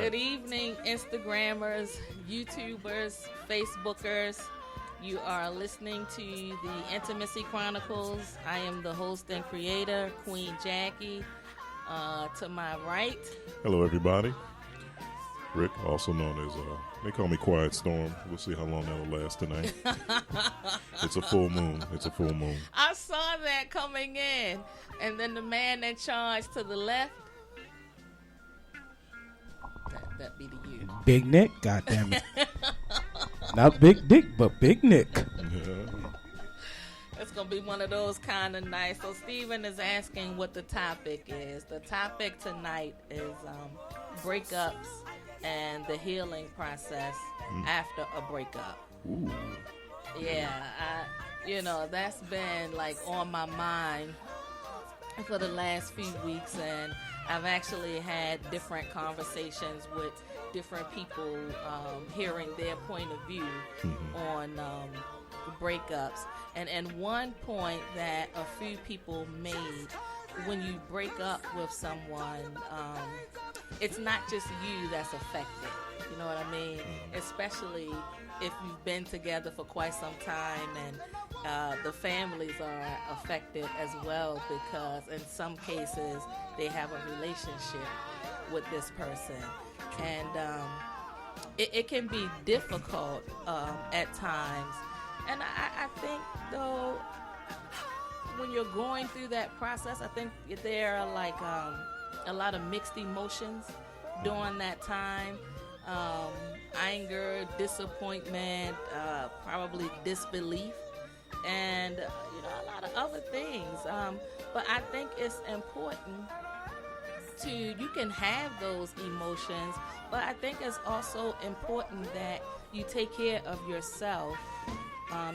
Good evening, Instagrammers, YouTubers, Facebookers. You are listening to the Intimacy Chronicles. I am the host and creator, Queen Jackie. To my right. Hello, everybody. Rick, also known as, they call me Quiet Storm. We'll see how long that'll last tonight. It's a full moon. I saw that coming in. And then the man in charge to the left. That be to you. Big Nick, goddammit. Not Big Dick, but Big Nick. Yeah. It's going to be one of those kind of nights. So Steven is asking what the topic is. The topic tonight is breakups and the healing process after a breakup. Ooh. Yeah, that's been like on my mind for the last few weeks, and I've actually had different conversations with different people, hearing their point of view on breakups. And one point that a few people made, when you break up with someone, it's not just you that's affected. You know what I mean? Especially if you've been together for quite some time, and the families are affected as well, because in some cases they have a relationship with this person. And it can be difficult at times. And I think, though, when you're going through that process, I think there are like a lot of mixed emotions during that time. Anger, disappointment, probably disbelief, and a lot of other things. But I think it's important you can have those emotions, but I think it's also important that you take care of yourself,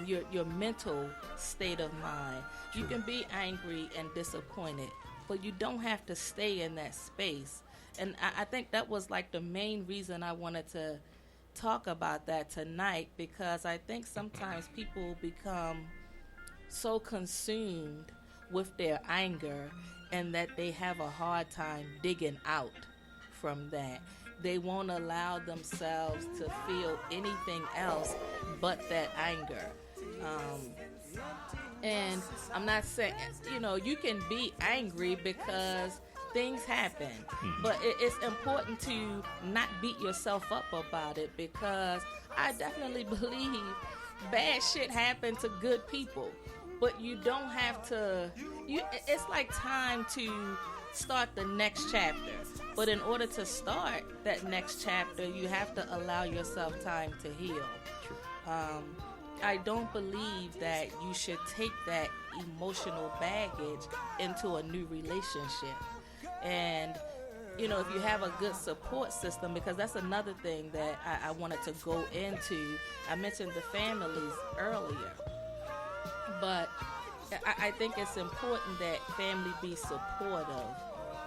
your mental state of mind. You can be angry and disappointed, but you don't have to stay in that space. And I think that was like the main reason I wanted to talk about that tonight, because I think sometimes people become so consumed with their anger and that they have a hard time digging out from that. They won't allow themselves to feel anything else but that anger. And I'm not saying, you can be angry because things happen, but it's important to not beat yourself up about it, because I definitely believe bad shit happen to good people, but you don't have to, it's like time to start the next chapter. But in order to start that next chapter, you have to allow yourself time to heal. I don't believe that you should take that emotional baggage into a new relationship. And, if you have a good support system, because that's another thing that I wanted to go into. I mentioned the families earlier, but I think it's important that family be supportive,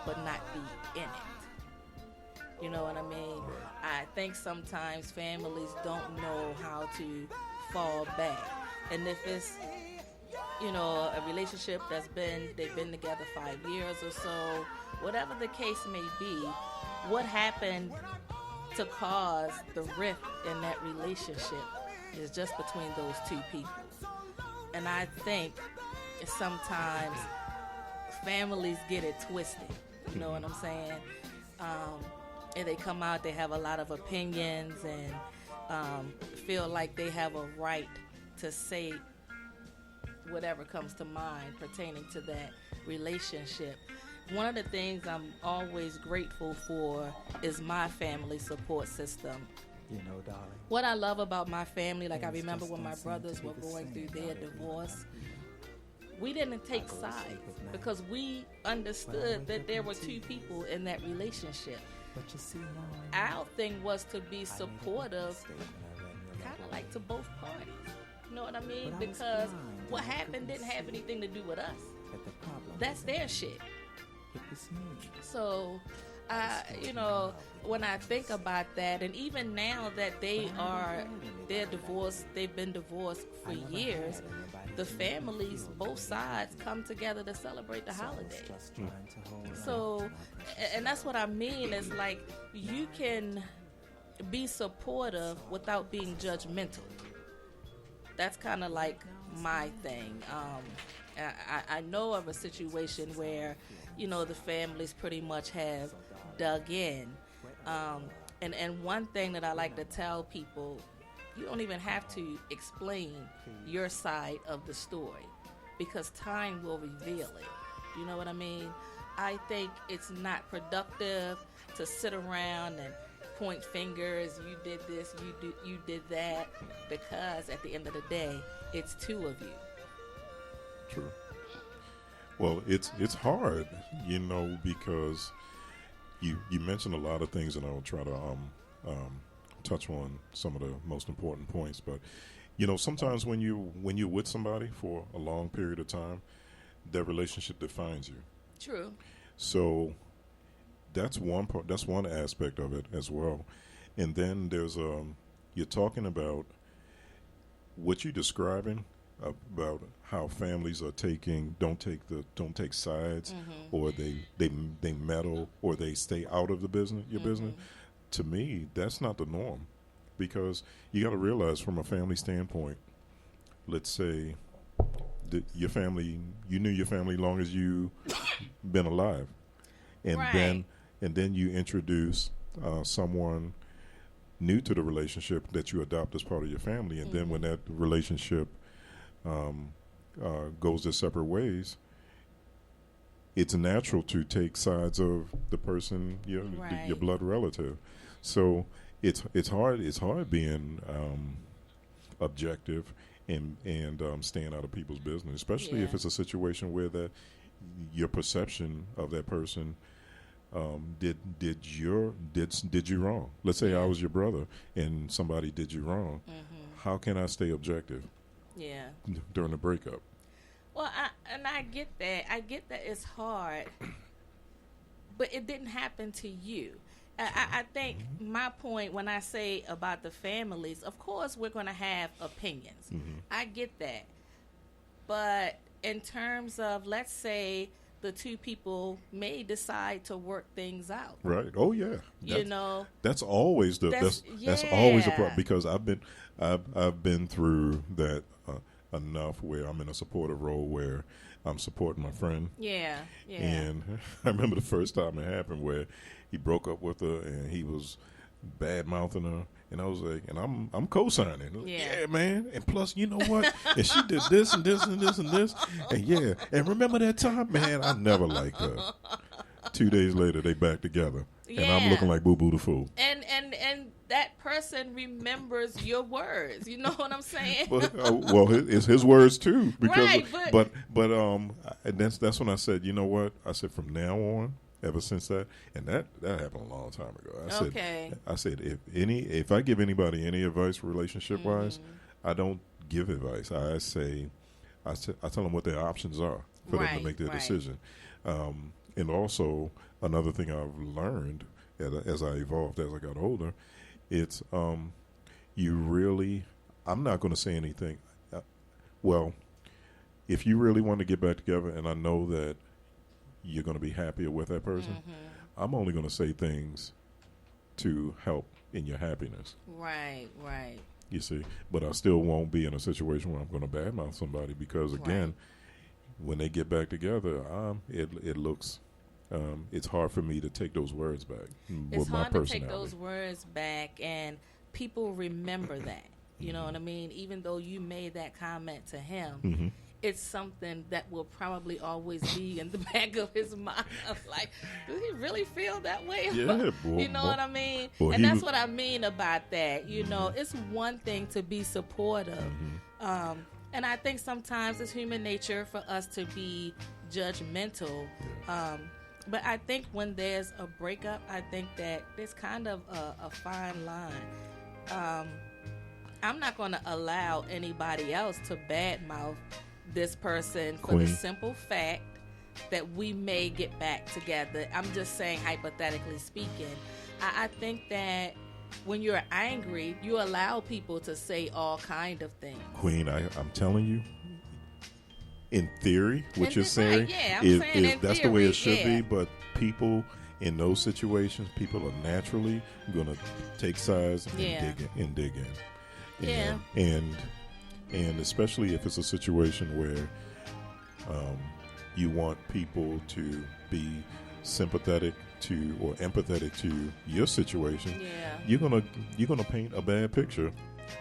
but not be in it. You know what I mean? I think sometimes families don't know how to fall back. And if it's a relationship they've been together 5 years or so, whatever the case may be, what happened to cause the rift in that relationship is just between those two people. And I think sometimes families get it twisted. You know what I'm saying? And they come out, they have a lot of opinions and feel like they have a right to say whatever comes to mind pertaining to that relationship. One of the things I'm always grateful for is my family support system. Darling. What I love about my family, like I remember when my brothers were going through their divorce, we didn't take sides because we understood that there were two people in that relationship. Our thing was to be supportive, kind of like to both parties. You know what I mean? Because what happened didn't have anything to do with us. That's their shit. So, when I think about that, and even now that they're divorced, they've been divorced for years, the families, both sides, come together to celebrate the holiday. So, and that's what I mean, is like, you can be supportive without being judgmental. That's kind of like my thing. I know of a situation where, the families pretty much have dug in. And one thing that I like to tell people, you don't even have to explain your side of the story because time will reveal it. You know what I mean? I think it's not productive to sit around and point fingers, you did this, you did that, because at the end of the day, it's two of you. True. Well, it's hard, because you mentioned a lot of things, and I'll try to touch on some of the most important points. But sometimes when you're with somebody for a long period of time, that relationship defines you. True. So that's one part. That's one aspect of it as well. And then there's you're talking about what you're describing about how families are don't take sides, or they meddle, or they stay out of the business, your business. To me, that's not the norm, because you got to realize from a family standpoint, let's say your family, you knew your family long as you been alive, and right. then you introduce someone new to the relationship that you adopt as part of your family, and then when that relationship goes their separate ways, it's natural to take sides of the person, your blood relative. So it's hard being objective and staying out of people's business, especially if it's a situation where that your perception of that person did you wrong. Let's say I was your brother and somebody did you wrong. How can I stay objective? Yeah. During the breakup. Well, I get that. I get that it's hard, but it didn't happen to you. I think my point when I say about the families, of course we're going to have opinions. I get that. But in terms of, let's say, the two people may decide to work things out. Right. Oh yeah. That's always that's always a problem, because I've been through that enough where I'm in a supportive role where I'm supporting my friend. Yeah. And I remember the first time it happened where he broke up with her and he was bad mouthing her, and I was like, and I'm co-signing. Yeah, man. And plus, you know what? And she did this and this and this and this, and remember that time, man? I never liked her. 2 days later, they back together, and I'm looking like Boo Boo the Fool. And that person remembers your words. You know what I'm saying? But, well, it's his words too. Because, right. But and that's when I said, you know what? I said from now on, ever since that, and that happened a long time ago. I said if I give anybody any advice relationship wise, I don't give advice. I tell them what their options are for them to make their decision. And also another thing I've learned as I evolved, as I got older, it's I'm not going to say anything. Well, if you really want to get back together, and I know that you're going to be happier with that person, I'm only going to say things to help in your happiness. Right. You see, but I still won't be in a situation where I'm going to badmouth somebody because, again, when they get back together, it looks. It's hard for me to take those words back. It's hard to take those words back, and people remember that. You know what I mean? Even though you made that comment to him, it's something that will probably always be in the back of his mind. Like, does he really feel that way? Yeah, boy, you know what I mean? Boy, and that's what I mean about that. You know, it's one thing to be supportive. And I think sometimes it's human nature for us to be judgmental. But I think when there's a breakup, I think that there's kind of a fine line. I'm not going to allow anybody else to badmouth this person for the simple fact that we may get back together. I'm just saying, hypothetically speaking. I think that when you're angry, you allow people to say all kind of things. Queen, I'm telling you, in theory, what you're saying, is that's the way it should be. But people in those situations, people are naturally going to take sides and dig in. And especially if it's a situation where you want people to be sympathetic to or empathetic to your situation, you're gonna paint a bad picture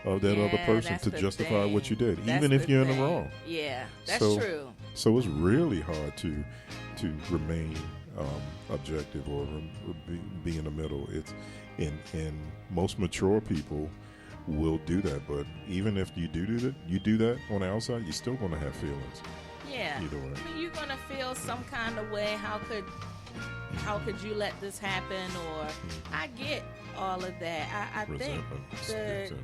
of that other person to justify what you did, even if you're in the wrong. Yeah, that's true. So it's really hard to remain objective or be in the middle. It's and most mature people will do that, but even if you do that on the outside, you're still going to have feelings. Yeah, either way. I mean, you're going to feel some kind of way. How could you let this happen? Or I get all of that. I think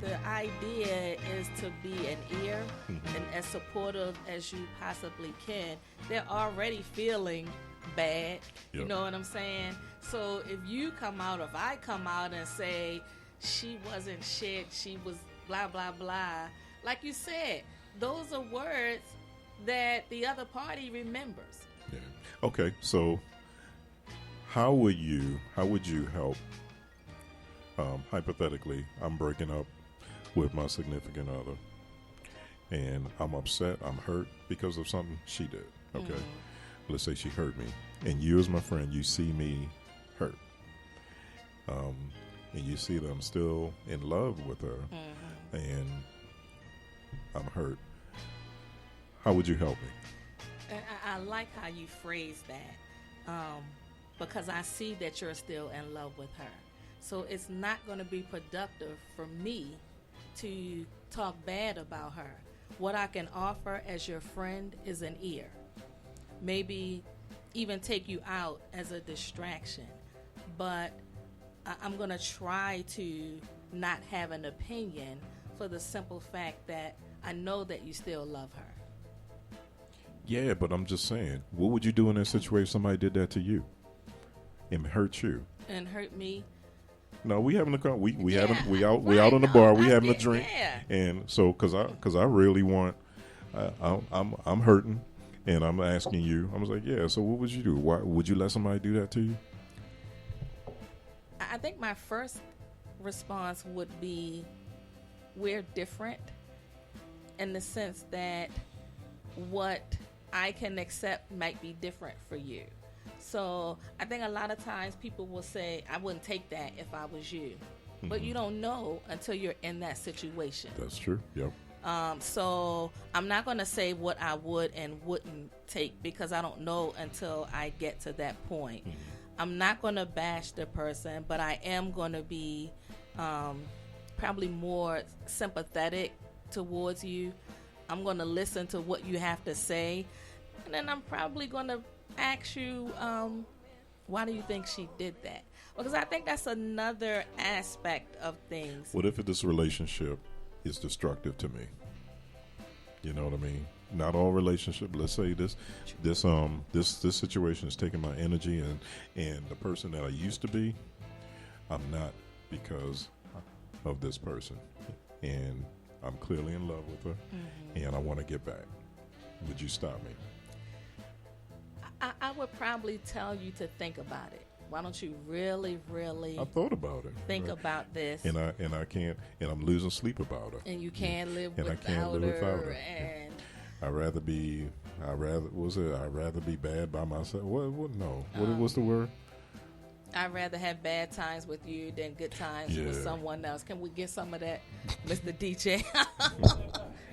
the idea is to be an ear and as supportive as you possibly can. They're already feeling bad. You know what I'm saying? So if I come out and say she wasn't shit, she was blah, blah, blah, like you said, those are words that the other party remembers. Yeah. Okay, so how would you help, hypothetically, I'm breaking up with my significant other, and I'm upset, I'm hurt because of something she did, okay? Let's say she hurt me, and you as my friend, you see me hurt, and you see that I'm still in love with her, and I'm hurt. How would you help me? I like how you phrase that, because I see that you're still in love with her. So it's not going to be productive for me to talk bad about her. What I can offer as your friend is an ear. Maybe even take you out as a distraction. But I'm going to try to not have an opinion for the simple fact that I know that you still love her. Yeah, but I'm just saying, what would you do in that situation if somebody did that to you and hurt you? And hurt me? No, we having a we out on the bar, we having a drink, and so because I really want, I'm hurting, and I'm asking you, I was like, yeah. So what would you do? Why would you let somebody do that to you? I think my first response would be, we're different, in the sense that what I can accept might be different for you. So I think a lot of times people will say, I wouldn't take that if I was you. But you don't know until you're in that situation. That's true, yep. So I'm not going to say what I would and wouldn't take, because I don't know until I get to that point. I'm not going to bash the person, but I am going to be probably more sympathetic towards you. I'm going to listen to what you have to say, and then I'm probably going to ask you, why do you think she did that? Because I think that's another aspect of things. What if this relationship is destructive to me? You know what I mean? Not all relationship. Let's say this situation is taking my energy, and the person that I used to be, I'm not, because of this person, and I'm clearly in love with her, and I want to get back. would you stop me? I would probably tell you to think about it. Why don't you really, really I thought about it. think right? about this? And I can't, and I'm losing sleep about her. And you can't live and without I can't live without her. her. And I'd rather be bad by myself. What no. What's the word? I'd rather have bad times with you than good times with someone else. Can we get some of that, Mr. DJ?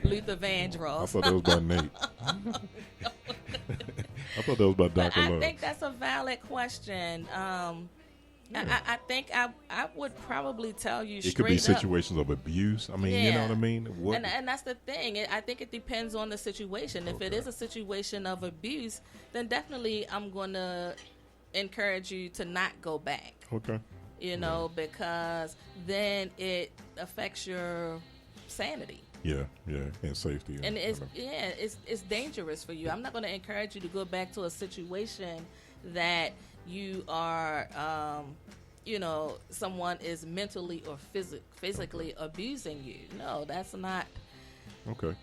Luther Vandross. I thought that was by Nate. I thought that was by Dr. But I Love. think that's a valid question. I think I would probably tell you straight It could be up. situations of abuse. I mean, you know what I mean? What? And that's the thing. I think it depends on the situation. If it is a situation of abuse, then definitely I'm going to encourage you to not go back. Okay. You know, because then it affects your sanity. Yeah, and safety. And it's dangerous for you. I'm not going to encourage you to go back to a situation that you are, someone is mentally or physically abusing you. No, that's not. Okay.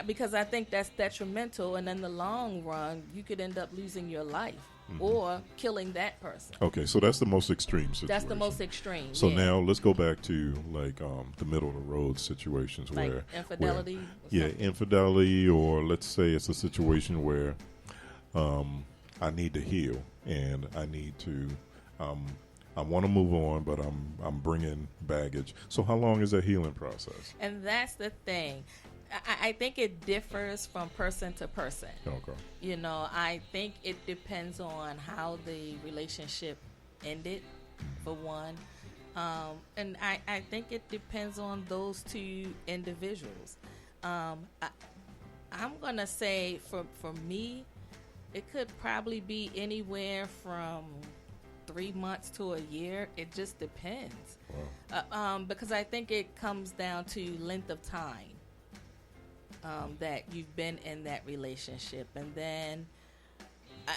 Because I think that's detrimental, and in the long run, you could end up losing your life or killing that person. Okay, so that's the most extreme situation. That's the most extreme. So now let's go back to like the middle of the road situations like where infidelity. Infidelity, or let's say it's a situation where I need to heal and I need to. I want to move on, but I'm bringing baggage. So how long is that healing process? And that's the thing. I think it differs from person to person. Okay. You know, I think it depends on how the relationship ended, for one. And I think it depends on those two individuals. I'm going to say for me, it could probably be anywhere from 3 months to a year. It just depends. Wow. Because I think it comes down to length of time. That you've been in that relationship, and then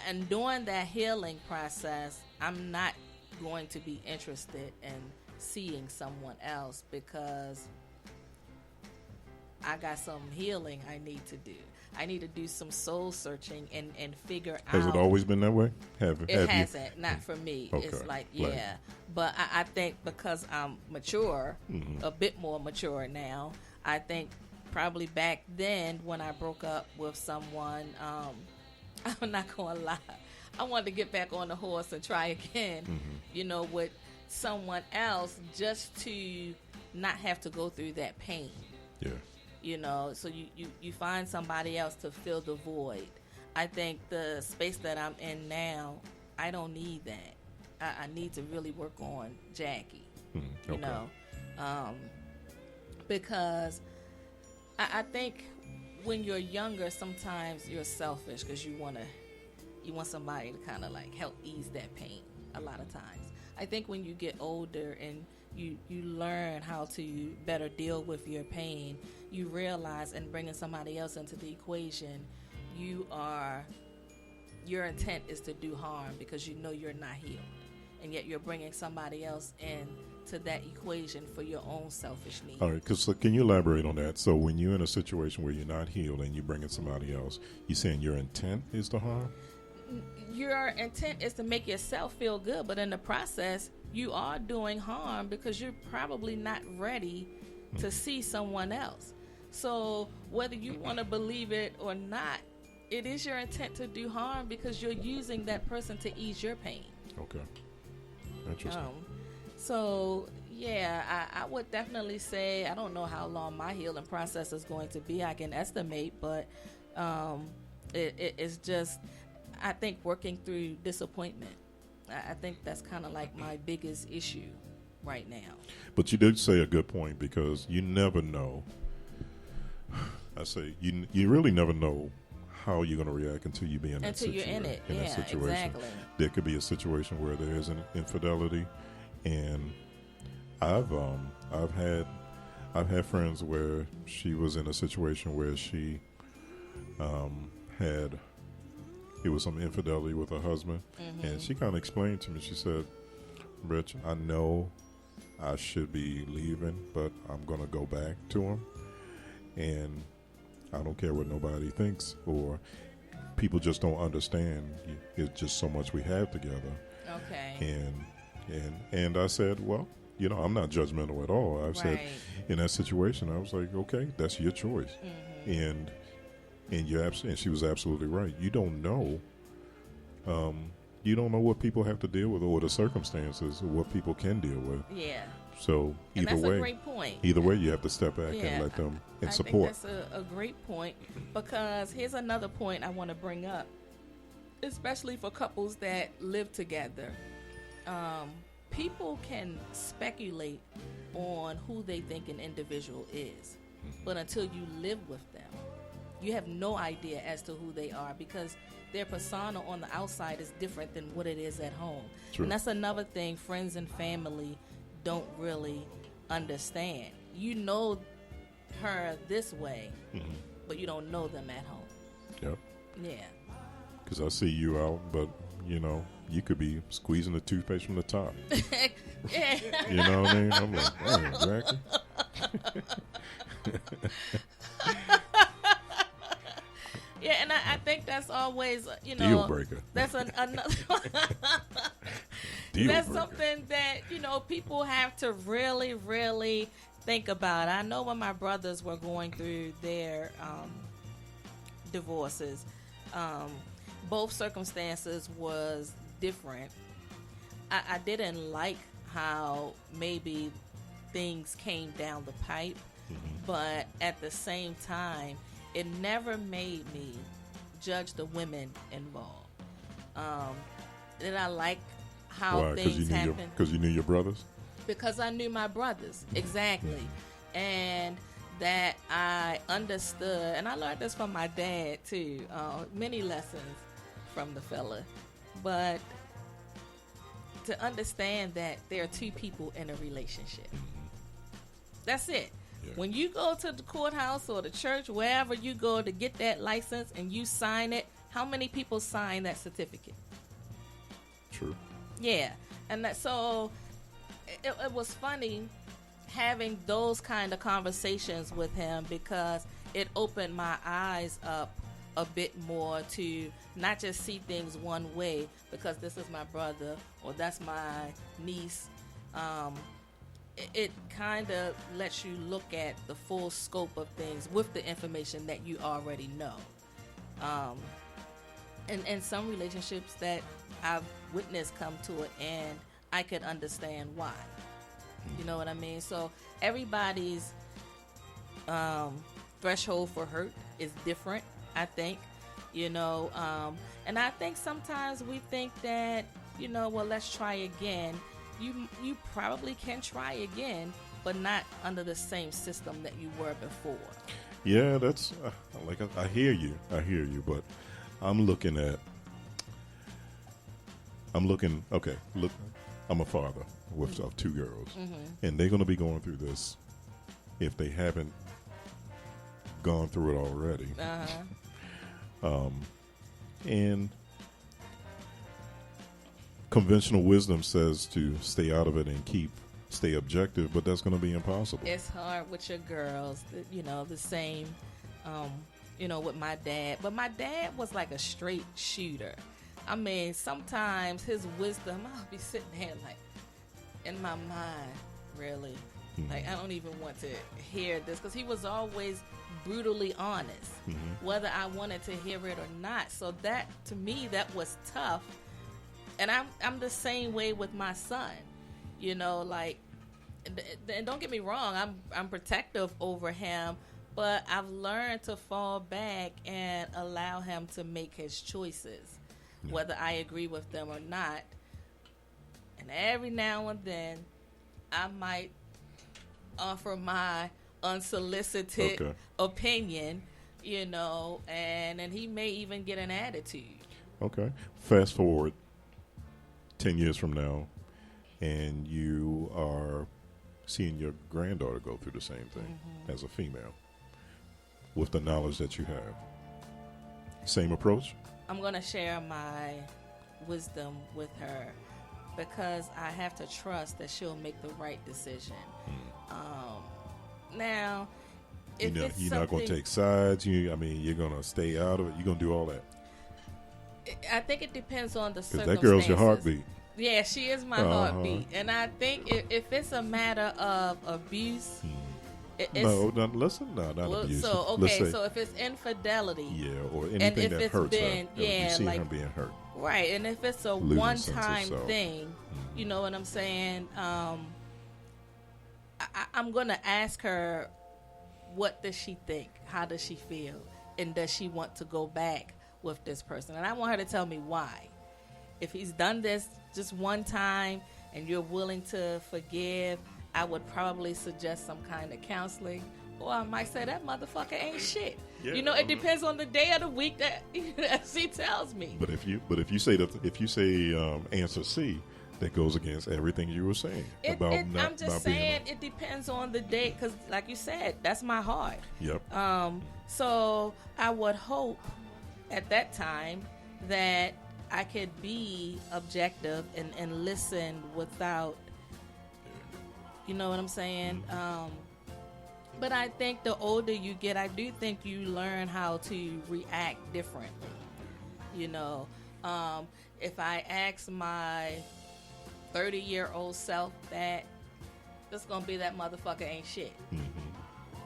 and during that healing process, I'm not going to be interested in seeing someone else because I got some healing I need to do. I need to do some soul searching and figure out. Has it always been that way? It hasn't. Not for me. Okay. It's like, but I think because I'm mature, a bit more mature now, I think probably back then when I broke up with someone, I'm not going to lie, I wanted to get back on the horse and try again, with someone else just to not have to go through that pain. Yeah. So you find somebody else to fill the void. I think the space that I'm in now, I don't need that. I need to really work on Jackie, because I think when you're younger, sometimes you're selfish because you want somebody to kind of like help ease that pain a lot of times. I think when you get older and you learn how to better deal with your pain, you realize, and bringing somebody else into the equation, your intent is to do harm because you know you're not healed, and yet you're bringing somebody else in to that equation for your own selfish needs. All right, so can you elaborate on that? So when you're in a situation where you're not healed and you bring in somebody else, you saying your intent is to harm? Your intent is to make yourself feel good, but in the process, you are doing harm because you're probably not ready to see someone else. So whether you want to believe it or not, it is your intent to do harm because you're using that person to ease your pain. Okay. Interesting. So, I would definitely say, I don't know how long my healing process is going to be. I can estimate, but it's just, I think, working through disappointment. I think that's kind of like my biggest issue right now. But you did say a good point, because you never know. I say you really never know how you're going to react until you be in that situation. Until you're in it. That situation. Exactly. There could be a situation where there is an infidelity, and I've had friends where she was in a situation where she had was some infidelity with her husband, and she kind of explained to me. She said, "Rich, I know I should be leaving, but I'm going to go back to him." And I don't care what nobody thinks, or people just don't understand. It's just so much we have together. Okay. And I said, well, I'm not judgmental at all. I've said in that situation, I was like, okay, that's your choice. And and she was absolutely right. You don't know. You don't know what people have to deal with, or the circumstances, or what people can deal with. Yeah. So and either that's way, a great point. Either way, you have to step back and let them and support. I think that's a great point, because here's another point I want to bring up, especially for couples that live together. People can speculate on who they think an individual is, but until you live with them, you have no idea as to who they are, because their persona on the outside is different than what it is at home. True. And that's another thing friends and family don't really understand. You know her this way, but you don't know them at home. Yep. Yeah. Because I see you out, but you could be squeezing the toothpaste from the top. Yeah. You know what I mean? I'm like, oh, exactly. Yeah, and I think that's always, Deal breaker. That's another. Deal That's breaker. something that people have to really, really think about. I know when my brothers were going through their divorces, both circumstances was different. I didn't like how maybe things came down the pipe, but at the same time, it never made me judge the women involved. Did I like how things happened? Because you knew your brothers? Because I knew my brothers, exactly. And that I understood, and I learned this from my dad too, many lessons from the fella. But to understand that there are two people in a relationship. That's it. Yeah. When you go to the courthouse or the church, wherever you go to get that license and you sign it, how many people sign that certificate? True. Yeah. And so it was funny having those kind of conversations with him, because it opened my eyes up a bit more to not just see things one way, because this is my brother or that's my niece. It kind of lets you look at the full scope of things with the information that you already know. And some relationships that I've witnessed come to an end, I could understand why. You know what I mean? So everybody's threshold for hurt is different, I think. And I think sometimes we think that, well, let's try again. You probably can try again, but not under the same system that you were before. Yeah, that's I hear you, but okay, look, I'm a father of two girls, and they're going to be going through this if they haven't gone through it already. And conventional wisdom says to stay out of it and stay objective, but that's going to be impossible. It's hard with your girls, the same, with my dad. But my dad was like a straight shooter. I mean, sometimes his wisdom, I'll be sitting there like, in my mind, really, like, I don't even want to hear this, because he was always brutally honest, whether I wanted to hear it or not. So that, to me, that was tough. And I'm the same way with my son, like, and don't get me wrong, I'm protective over him, but I've learned to fall back and allow him to make his choices, whether I agree with them or not. And every now and then, I might offer my unsolicited opinion, and he may even get an attitude. Okay. Fast forward 10 years from now, and you are seeing your granddaughter go through the same thing as a female, with the knowledge that you have. Same approach? I'm going to share my wisdom with her, because I have to trust that she'll make the right decision. Now, if it's you're not going to take sides. You're going to stay out of it. You're going to do all that. I think it depends on the Because circumstances. that girl's your heartbeat. Yeah, she is my heartbeat. And I think if it's a matter of abuse, it's... Listen, not abuse. So, okay, so if it's infidelity. Yeah, or anything that hurts her. Yeah, you see like, her being hurt. Right, and if it's a one-time thing, you know what I'm saying? I'm going to ask her, what does she think? How does she feel? And does she want to go back with this person? And I want her to tell me why. If he's done this just one time and you're willing to forgive, I would probably suggest some kind of counseling. Or I might say that motherfucker ain't shit. Yeah, it depends on the day of the week that she tells me. But if you say answer C, that goes against everything you were saying I'm just saying it depends on the day, because like you said, that's my heart. Yep. So I would hope at that time that I could be objective and listen without, you know what I'm saying? But I think the older you get, I do think you learn how to react differently. If I ask my 30-year-old self that, it's going to be that motherfucker ain't shit.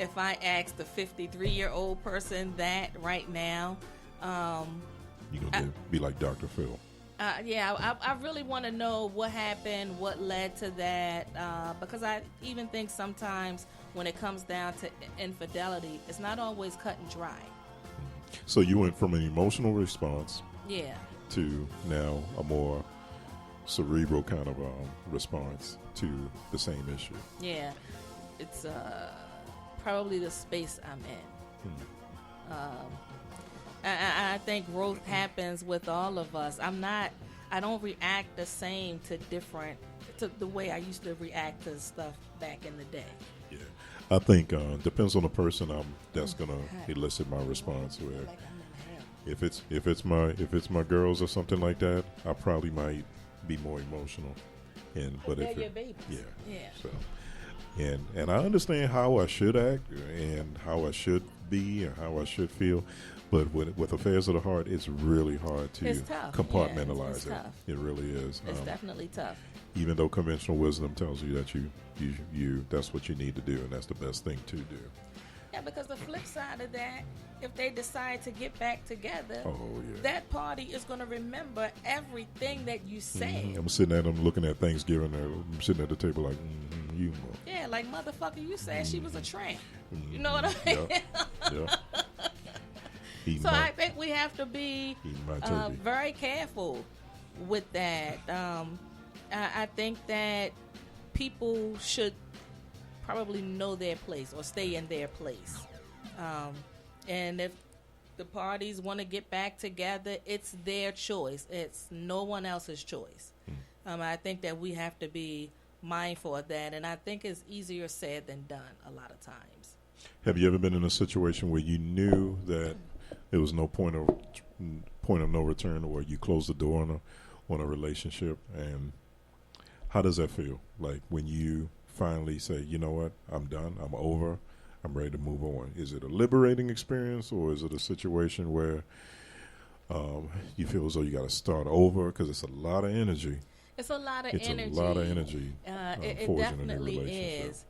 If I ask the 53-year-old person that right now, you're going to be like Dr. Phil. I really want to know what happened, what led to that, because I even think sometimes when it comes down to infidelity, it's not always cut and dry. So you went from an emotional response to now a more cerebral kind of response to the same issue. Yeah, it's probably the space I'm in. I think growth happens with all of us. I don't react the same to the way I used to react to stuff back in the day. Yeah, I think depends on the person that's gonna elicit my response. Where if it's my girls or something like that, I probably might be more emotional. But they're your babies. Yeah. So, and I understand how I should act and how I should be and how I should feel. But with affairs of the heart, it's really hard to compartmentalize it's it. Tough. It really is. It's definitely tough. Even though conventional wisdom tells you that you that's what you need to do and that's the best thing to do. Yeah, because the flip side of that, if they decide to get back together, that party is going to remember everything that you said. I'm sitting at them looking at Thanksgiving. I'm sitting at the table like, you know. Yeah, like, motherfucker, you said she was a tramp. You know what I mean? So I think we have to be very careful with that. I think that people should probably know their place or stay in their place. And if the parties want to get back together, it's their choice. It's no one else's choice. I think that we have to be mindful of that, and I think it's easier said than done a lot of times. Have you ever been in a situation where you knew that there was no point of no return, or you closed the door on a relationship, and how does that feel? Like when you finally say, you know what, I'm done, I'm over, I'm ready to move on. Is it a liberating experience, or is it a situation where you feel as though you got to start over because it's a lot of energy? It's a lot of energy. It's a lot of energy. It definitely is.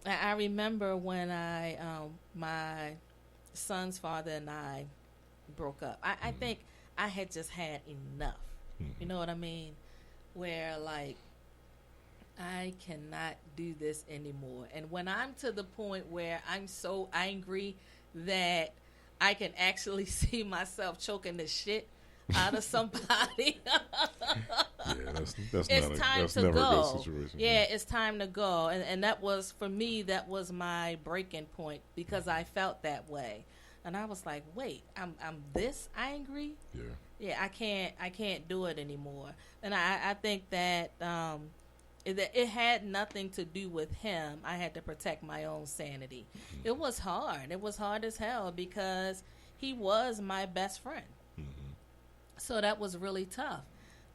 I remember when my son's father and I broke up. I think I had just had enough. You know what I mean? Where, like, I cannot do this anymore. And when I'm to the point where I'm so angry that I can actually see myself choking the shit out of somebody, that's never a good situation. Yeah, it's time to go. And that was, for me, that was my breaking point, because I felt that way. And I was like, wait, I'm this angry? Yeah, I can't do it anymore. And I think that it had nothing to do with him. I had to protect my own sanity. It was hard. It was hard as hell, because he was my best friend. So that was really tough.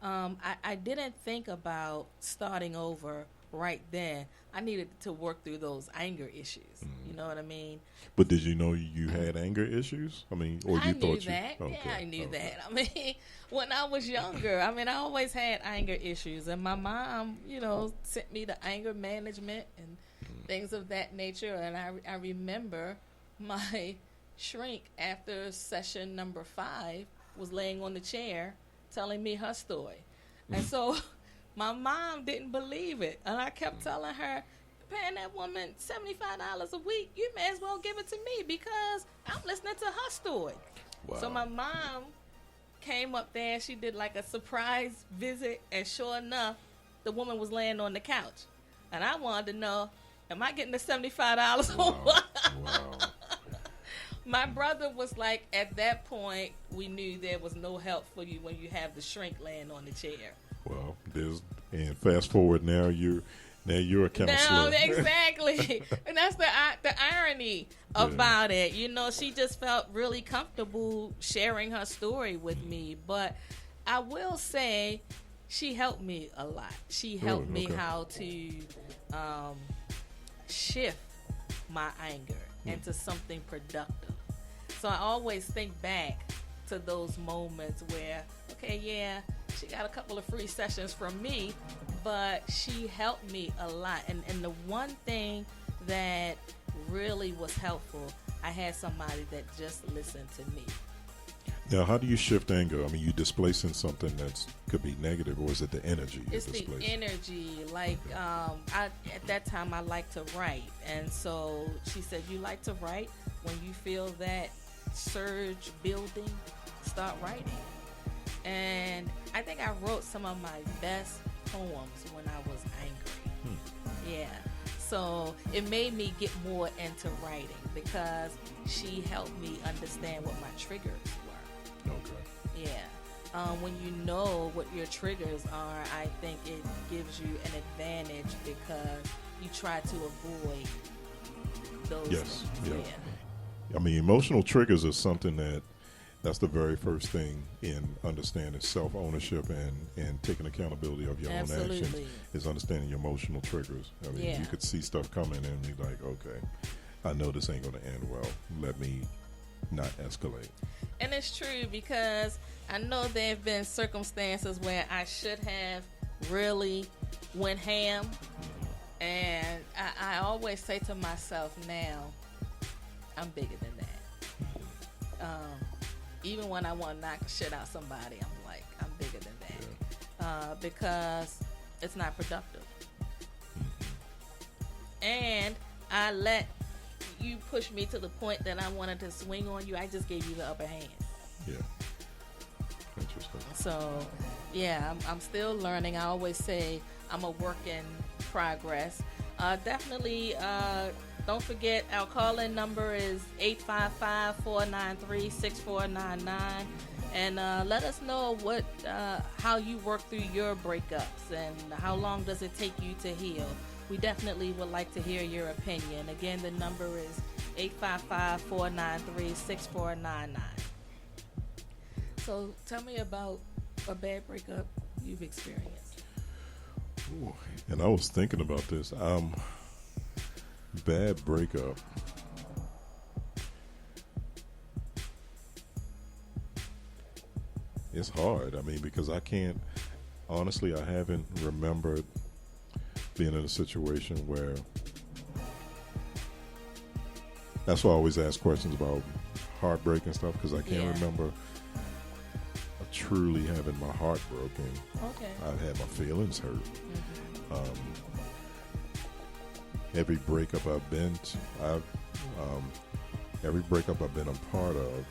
I didn't think about starting over right then. I needed to work through those anger issues. You know what I mean? But did you know you had anger issues? I mean, or I you knew thought that. you? Okay, Yeah, I knew okay. that. I mean, when I was younger, I always had anger issues, and my mom, sent me to anger management and things of that nature. And I remember my shrink after session number 5 was laying on the chair telling me her story, and so my mom didn't believe it, and I kept telling her, paying that woman $75 a week, you may as well give it to me because I'm listening to her story. Wow. So my mom came up there, she did like a surprise visit, and sure enough, the woman was laying on the couch. And I wanted to know, am I getting the $75 or what? Wow. My brother was like, at that point, we knew there was no help for you when you have the shrink laying on the chair. Well, and fast forward now, you're a counselor. No, exactly. And that's the irony about it. She just felt really comfortable sharing her story with me. But I will say she helped me a lot. She helped me how to shift my anger into something productive. So I always think back to those moments where, okay, yeah, she got a couple of free sessions from me, but she helped me a lot. And the one thing that really was helpful, I had somebody that just listened to me. Now, how do you shift anger? I mean, you displacing something that could be negative, or is it the energy you're It's the displacing? energy. Like, at that time, I like to write. And so she said, you like to write? When you feel that surge building, start writing. And I think I wrote some of my best poems when I was angry. Yeah. So it made me get more into writing because she helped me understand what my triggers were. Okay. Yeah. When you know what your triggers are, I think it gives you an advantage because you try to avoid those Yes. things. Yeah. I mean, emotional triggers is something that's the very first thing in understanding self-ownership and taking accountability of your own actions is understanding your emotional triggers. I mean, you could see stuff coming and be like, okay, I know this ain't going to end well. Let me not escalate. And it's true because I know there have been circumstances where I should have really went ham. And I always say to myself now, I'm bigger than that. Even when I want to knock the shit out somebody, I'm like, I'm bigger than that. Because it's not productive. And I let you push me to the point that I wanted to swing on you. I just gave you the upper hand. Yeah. Interesting. So, yeah, I'm still learning. I always say I'm a work in progress. Definitely, don't forget our call-in number is 855-493-6499. And let us know how you work through your breakups and how long does it take you to heal. We definitely would like to hear your opinion. Again, the number is 855-493-6499. So tell me about a bad breakup you've experienced. Ooh, and I was thinking about this. Bad breakup. It's hard. I mean, because I haven't remembered being in a situation where. That's why I always ask questions about heartbreak and stuff, because I can't remember truly having my heart broken. Okay. I've had my feelings hurt. Mm-hmm. Every breakup I've been to, every breakup I've been a part of,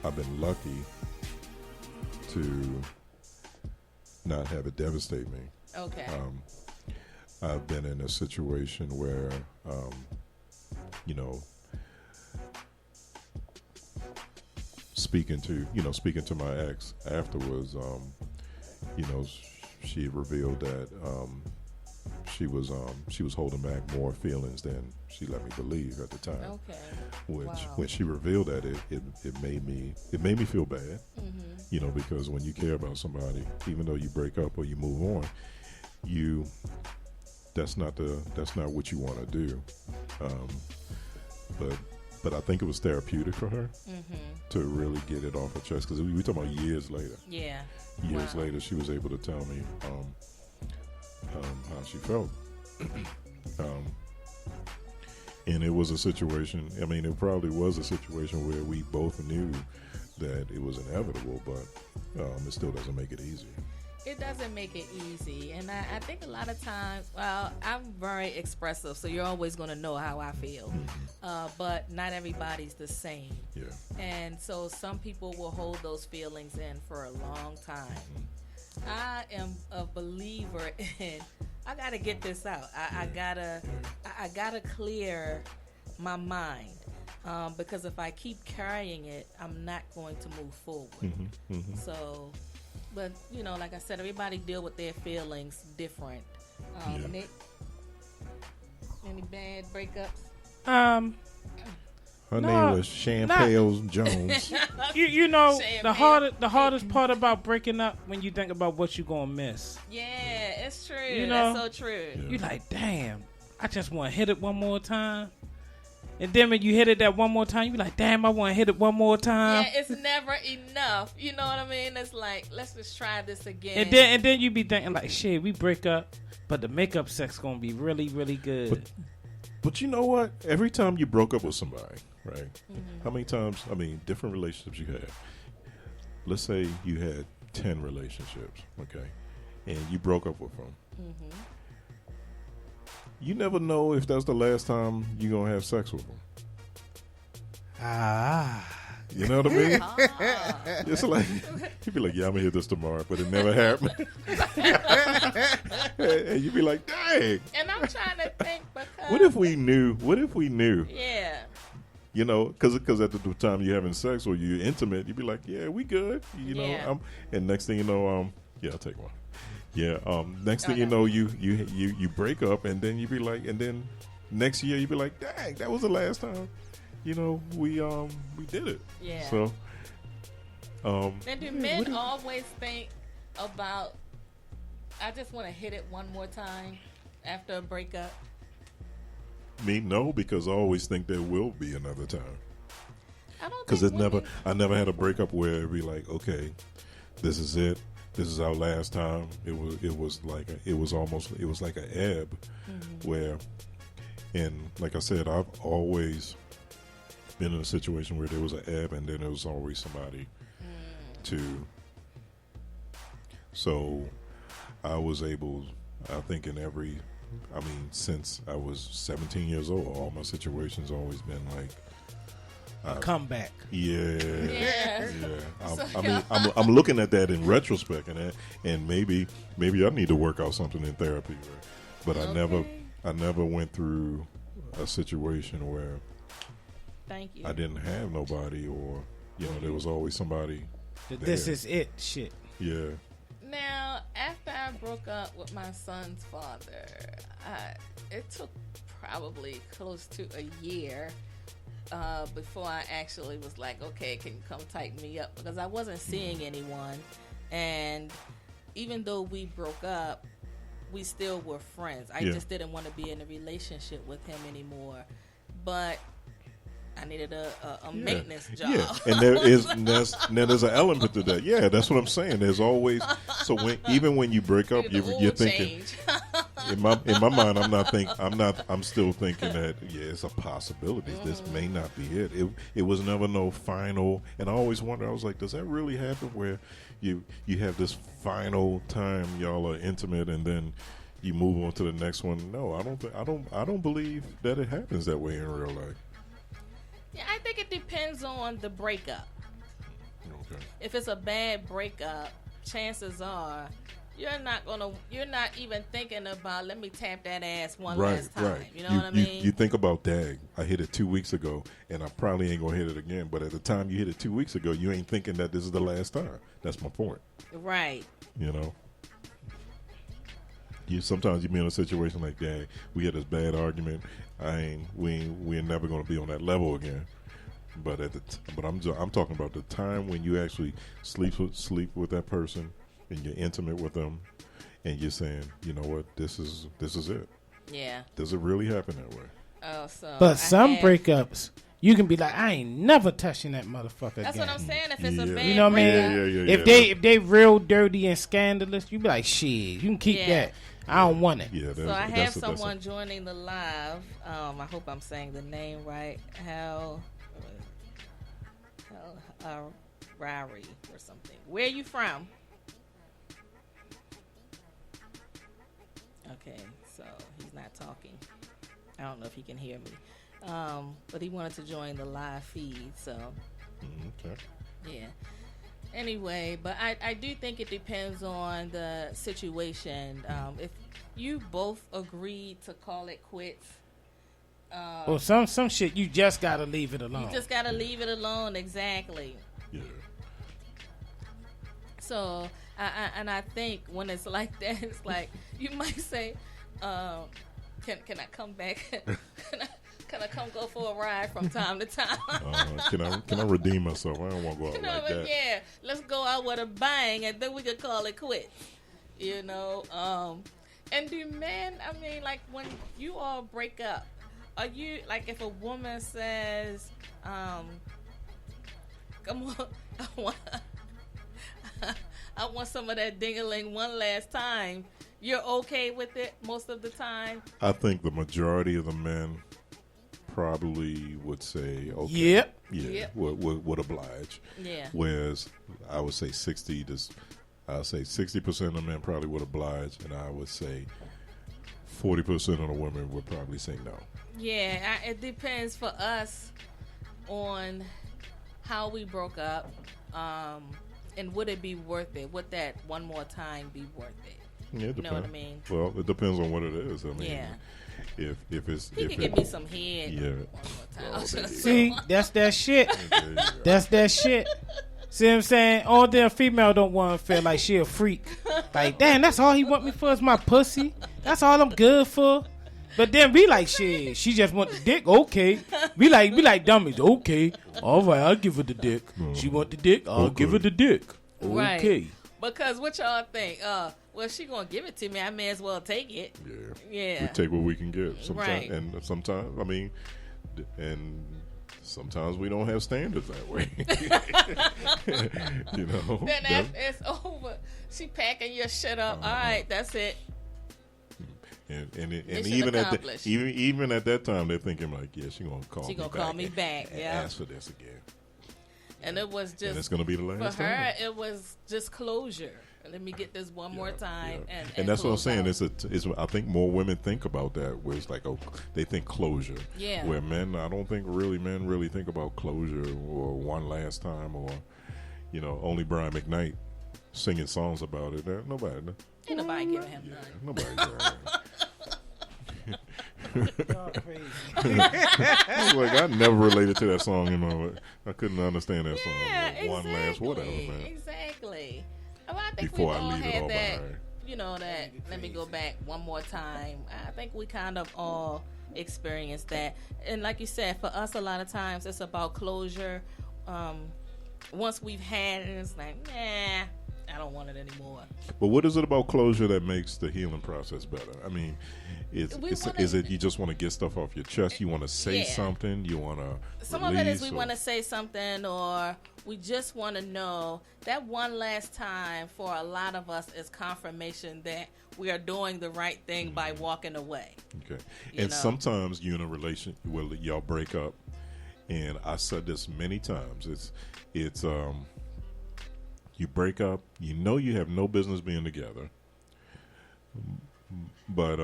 I've been lucky to not have it devastate me. Okay. I've been in a situation where, speaking to my ex afterwards, she revealed that she was holding back more feelings than she let me believe at the time. Okay. Which Wow. when she revealed that, it made me feel bad. Mm-hmm. Because when you care about somebody, even though you break up or you move on, that's not what you want to do. But I think it was therapeutic for her to really get it off her chest, because we talking about years later. Yeah. Years Wow. later, she was able to tell me how she felt. And it was a situation, it probably was a situation where we both knew that it was inevitable, but it still doesn't make it easy. It doesn't make it easy. And I think a lot of times, well, I'm very expressive, so you're always going to know how I feel. But not everybody's the same. Yeah. And so some people will hold those feelings in for a long time. I am a believer in, I got to get this out. I gotta clear my mind. Because if I keep carrying it, I'm not going to move forward. So, but like I said, everybody deal with their feelings different. Nick, any bad breakups? Her No, name was Champale Jones. You know, Champagne. the hardest part about breaking up when you think about what you're gonna miss. Yeah, it's true. You know? That's so true. You like, damn, I just want to hit it one more time. And then when you hit it that one more time, you be like, damn, I want to hit it one more time. Yeah, it's never enough. You know what I mean? It's like, let's just try this again. And then you be thinking like, shit, we break up, but the makeup sex gonna be really, really good. But you know what? Every time you broke up with somebody, right? How many times, different relationships you had. Let's say you had 10 relationships, okay? And you broke up with them. You never know if that's the last time you're going to have sex with them. You know what I mean? It's like, you'd be like, yeah, I'm going to hit this tomorrow, but it never happened. And you'd be like, dang. And I'm trying to think because... What if we knew? Yeah. Because at the time you're having sex or you're intimate, you'd be like, yeah, we good. Yeah. And next thing you know, yeah, I'll take one. Yeah. Next thing you know, you break up, and then you be like, and then next year you be like, dang, that was the last time. We did it. Yeah. So. And do men always think about, I just want to hit it one more time after a breakup? Me, no, because I always think there will be another time. I don't Because think I never had a breakup where it'd be like, okay, this is it. This is our last time. It was like an ebb, where, and like I said, I've always been in a situation where there was an ebb, and then there was always somebody to. So, I was able, I think, since I was 17 years old, all my situations always been like A comeback. Yeah. I'm looking at that in retrospect, and maybe I need to work out something in therapy. But I never went through a situation where Thank you. I didn't have nobody, or there was always somebody. This is it shit. Yeah. Now, after I broke up with my son's father, it took probably close to a year before I actually was like, okay, can you come tighten me up? Because I wasn't seeing anyone. And even though we broke up, we still were friends. I just didn't want to be in a relationship with him anymore. But I needed a maintenance job. Yeah, and there's an element to that. Yeah, that's what I'm saying. There's always, so even when you break up, you're thinking. In my mind, I'm still thinking that it's a possibility. This may not be it. It was never no final. And I always wonder. I was like, does that really happen where you have this final time y'all are intimate and then you move on to the next one? No, I don't believe that it happens that way in real life. Yeah, I think it depends on the breakup. Okay. If it's a bad breakup, chances are you're not even thinking about, let me tap that ass one last time. Right. You know what I mean? You think about, dag, I hit it 2 weeks ago, and I probably ain't gonna hit it again. But at the time you hit it 2 weeks ago, you ain't thinking that this is the last time. That's my point. Right. Sometimes you be in a situation like that. We had this bad argument. We're never going to be on that level again. But I'm talking about the time when you actually sleep with that person and you're intimate with them, and you're saying, you know what, this is it. Yeah. Does it really happen that way? Oh, so. But some breakups, you can be like, I ain't never touching that motherfucker That's again. what I'm saying. If it's a bad You know what I mean? breakup. If they real dirty and scandalous, you be like, shit, you can keep that. I don't want it. Yeah. So I have someone joining the live. I hope I'm saying the name right. Rari or something. Where are you from? Okay, so he's not talking. I don't know if he can hear me. But he wanted to join the live feed, so Okay. yeah. Anyway, but I do think it depends on the situation. If you both agreed to call it quits, Well, some shit you just gotta leave it alone. you just gotta leave it alone. Exactly. Yeah. So, I think when it's like that, it's like you might say, "Can I come back? Can I come go for a ride from time to time? Can I redeem myself? I don't want to go out like that. Yeah, let's go out with a bang, and then we could call it quits. You know. And do men? I mean, like when you all break up, are you like if a woman says, "Come on, I want some of that ding-a-ling one last time," you're okay with it most of the time? I think the majority of the men probably would say, okay. Yep. Yeah, Yep. Would oblige. Yeah. Whereas I would say 60% of the men probably would oblige, and I would say 40% of the women would probably say no. Yeah, it depends for us on how we broke up, and would it be worth it? Would that one more time be worth it? Yeah, it You know what I mean? Well, it depends on what it is. I mean, Yeah. If it's He can give me some head. Yeah. One more time. See, that's that shit. There you go. That's that shit. See what I'm saying? All damn female don't want to feel like she a freak. Like, damn, that's all he want me for is my pussy. That's all I'm good for. But then we like, shit, she just want the dick. Okay. We like dummies. Okay. All right, I'll give her the dick. She want the dick. I'll give her the dick. Okay. Right. Because what y'all think? Well, she gonna give it to me. I may as well take it. Yeah. We take what we can get. Sometimes, Right. and sometimes, I mean, and sometimes we don't have standards that way. You know. Then after it's over, she packing your shit up. All right, that's it. And Mission even accomplished. even at that time, they're thinking like, yeah, she gonna call me back. call me back. And Yeah. ask for this again. And it was And just it's gonna be the last for her. time. It was just closure. Let me get this one more time. Yeah. And that's what I'm close saying. out. It's I think more women think about that, where it's like, oh, they think closure. Yeah. Where men, I don't think men really think about closure or one last time, or only Brian McKnight singing songs about it. Nobody. Ain't nobody giving him Yeah, none. nobody. Like I never related to that song. I couldn't understand that song. Yeah, Like, one last whatever, man. Exactly. Well, I think Before we I all leave it had all that. behind. That. Let me go back one more time. I think we kind of all experienced that. And like you said, for us, a lot of times it's about closure. Once we've had it, it's like, nah, I don't want it anymore. But what is it about closure that makes the healing process better? I mean, is it you just want to get stuff off your chest? You want to say something? You want to Some of it is we want to say something, or we just want to know. That one last time for a lot of us is confirmation that we are doing the right thing by walking away. Okay. And sometimes you're in a relationship where y'all break up, and I said this many times. It's you break up, you have no business being together, but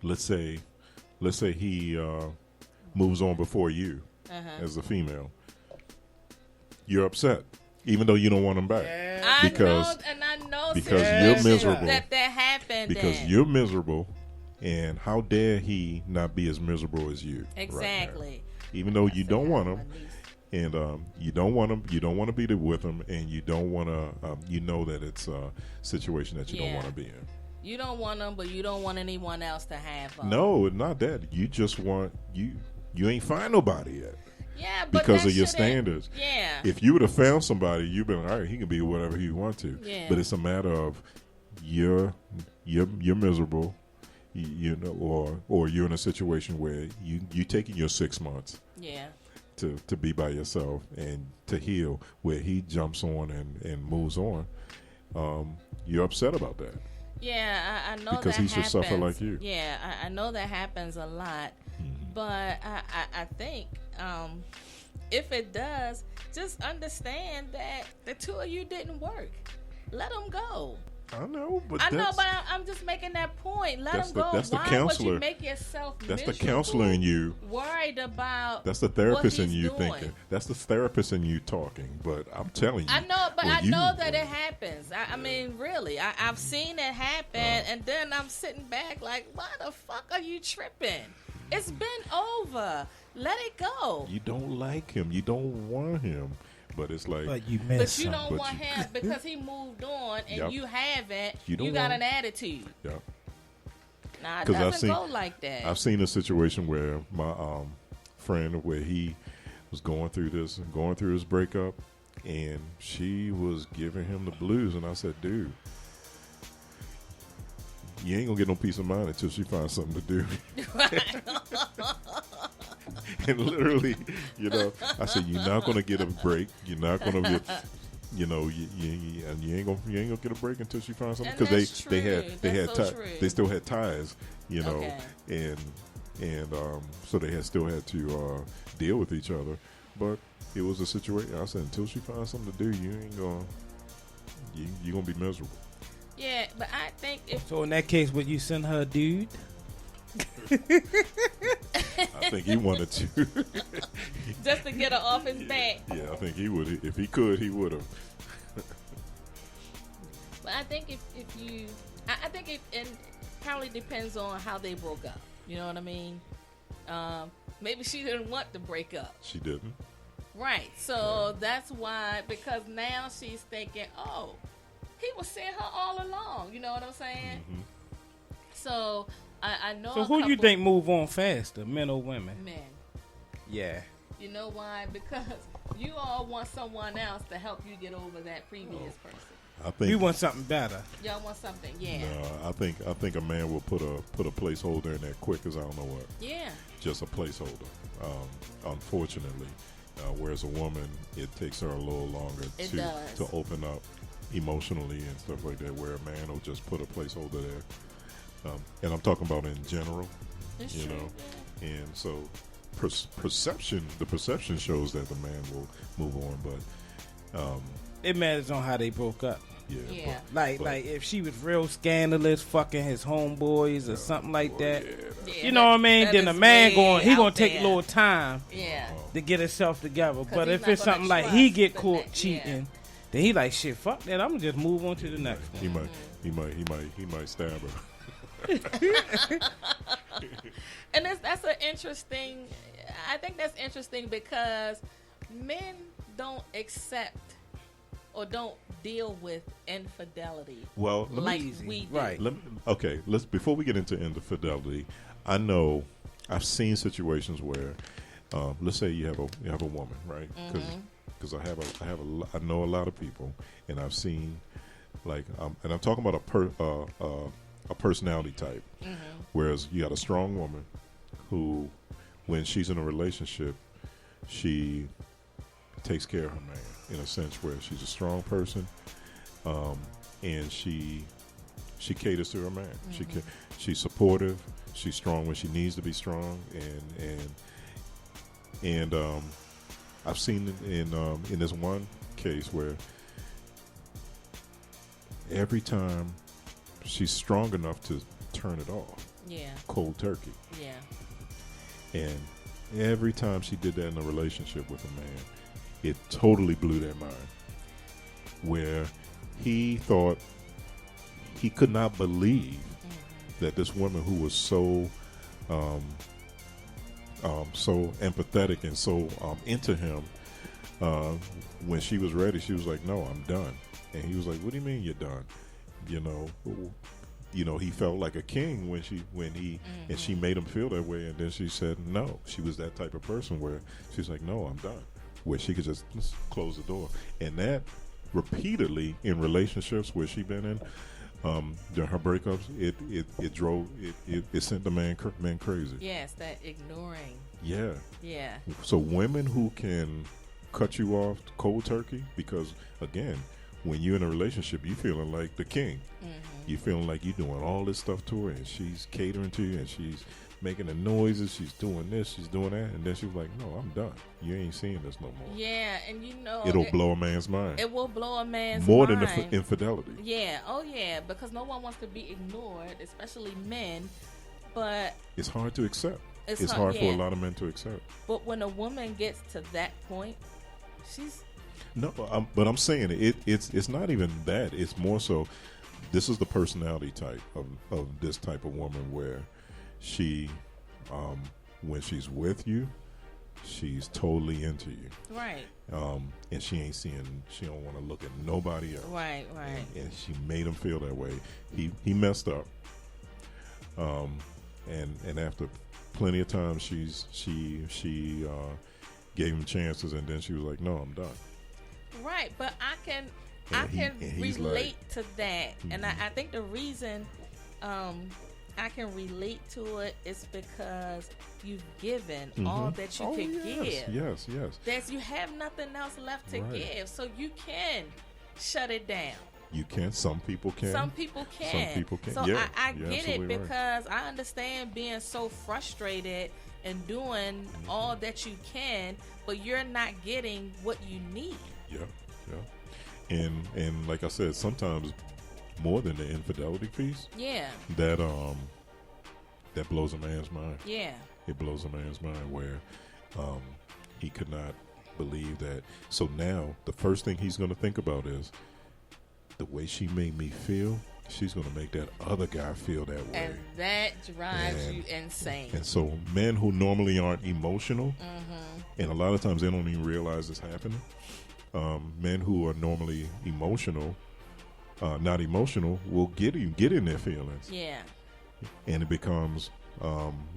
let's say he moves on before you as a female. You're upset, even though you don't want him back. Because you're miserable. That happened. Because you're miserable, and how dare he not be as miserable as you? Exactly. Right now. Even though you don't want him, and you don't want to. You don't want to be there with them, and you don't want to. You know that it's a situation that you don't want to be in. You don't want them, but you don't want anyone else to have them. No, not that. You just want you. You ain't find nobody yet. Yeah, but because of your standards. Yeah. If you would have found somebody, you've been all right. He can be whatever he wants to. Yeah. But it's a matter of you're miserable, you know, or you're in a situation where you taking your 6 months. Yeah. To be by yourself and to heal, where he jumps on and moves on. You're upset about that. Yeah, I know because that he should happens. suffer like you. Yeah, I know that happens a lot, but I think if it does, just understand that the two of you didn't work. Let them go. I know, but I'm just making that point. Let them go. That's the Why counselor. would you make yourself That's miserable, the counselor in you. Worried about. That's the therapist what in you he's doing. thinking. That's the therapist in you talking. But I'm telling you, I know, but I know that it happens. I mean, really, I've seen it happen, and then I'm sitting back like, why the fuck are you tripping? It's been over. Let it go. You don't like him. You don't want him. But it's like, but you don't want him because he moved on and you haven't. You got an attitude. Yeah. Nah, it doesn't go like that. I've seen a situation where my friend, where he was going through his breakup, and she was giving him the blues, and I said, dude, you ain't gonna get no peace of mind until she finds something to do. And literally, you know, I said, you're not gonna get a break. You're not gonna get, you know, you ain't gonna get a break until she finds something, because they still had ties, you know, and so they still had to deal with each other. But it was a situation. I said, until she finds something to do, you ain't gonna you're gonna be miserable. Yeah, but I think so in that case, would you send her a dude? I think he wanted to. Just to get her off his back. Yeah, I think he would. If he could, he would have. But I think I think it probably depends on how they broke up. You know what I mean? Maybe she didn't want to break up. She didn't. Right. So that's why, because now she's thinking, oh, he was seeing her all along. You know what I'm saying? Mm-hmm. So I know. So who you think move on faster, men or women? Men. Yeah. You know why? Because you all want someone else to help you get over that previous person. I think we want something better. Y'all want something, yeah. No, I think a man will put a placeholder in there quick as I don't know what. Yeah. Just a placeholder. Unfortunately, whereas a woman, it takes her a little longer to open up emotionally and stuff like that. Where a man will just put a placeholder there. And I'm talking about in general, it's you true, know. Yeah. And so the perception shows that the man will move on, but it matters on how they broke up. Yeah. Like if she was real scandalous, fucking his homeboys or something like that. Yeah, you know what I mean? Then the man gonna take a little time yeah. to get himself together. But if it's something like he get caught cheating, then he like, shit, fuck that. I'm gonna just move on to the next one. He might stab her. And that's an interesting. I think that's interesting because men don't accept or don't deal with infidelity. Well, we do. Right. Let's before we get into infidelity, I know I've seen situations where, let's say you have a woman, right? Because I know a lot of people, and I've seen and I'm talking about a personality type. Mm-hmm. Whereas you got a strong woman who, when she's in a relationship, she takes care of her man in a sense where she's a strong person, and she caters to her man. Mm-hmm. She's supportive. She's strong when she needs to be strong, and I've seen in this one case where every time she's strong enough to turn it off, cold turkey, and every time she did that in a relationship with a man, it totally blew their mind. Where he thought he could not believe that this woman who was so empathetic and so into him uh, when she was ready, she was like, "No, I'm done." And he was like, "What do you mean you're done?" You know, he felt like a king when and she made him feel that way. And then she said, "No." She was that type of person where she's like, "No, I'm done." Where she could just close the door, and that repeatedly in relationships where she been in. During her breakups, it sent the man crazy. Yes, that ignoring. Yeah. Yeah. So women who can cut you off cold turkey, because again, when you're in a relationship, you feeling like the king. You feeling like you're doing all this stuff to her, and she's catering to you, and she's making the noises, she's doing this, she's doing that, and then she's like, "No, I'm done. You ain't seeing this no more." Yeah, and it'll blow a man's mind. It will blow a man's more mind. than the infidelity. Yeah, oh yeah, because no one wants to be ignored, especially men. But it's hard to accept. It's hard for a lot of men to accept. But when a woman gets to that point, she's no. But I'm saying it's not even that. It's more so. This is the personality type of this type of woman where she, when she's with you, she's totally into you. Right. And she don't want to look at nobody else. Right. And she made him feel that way. He messed up. And after plenty of times, she gave him chances, and then she was like, "No, I'm done." Right, but I can relate like, to that, and I think the reason I can relate to it is because you've given all that you can give. Yes. That you have nothing else left to give, so you can shut it down. You can. Some people can. Some people can. So yeah, I get it because right. I understand being so frustrated and doing all that you can, but you're not getting what you need. Yeah. And like I said, sometimes more than the infidelity piece. Yeah. That blows a man's mind. Yeah. It blows a man's mind where he could not believe that. So now the first thing he's going to think about is the way she made me feel. She's going to make that other guy feel that way. And that drives you insane. And so men who normally aren't emotional, and a lot of times they don't even realize it's happening. Men who are normally emotional, not emotional, will get in their feelings. Yeah. And it becomes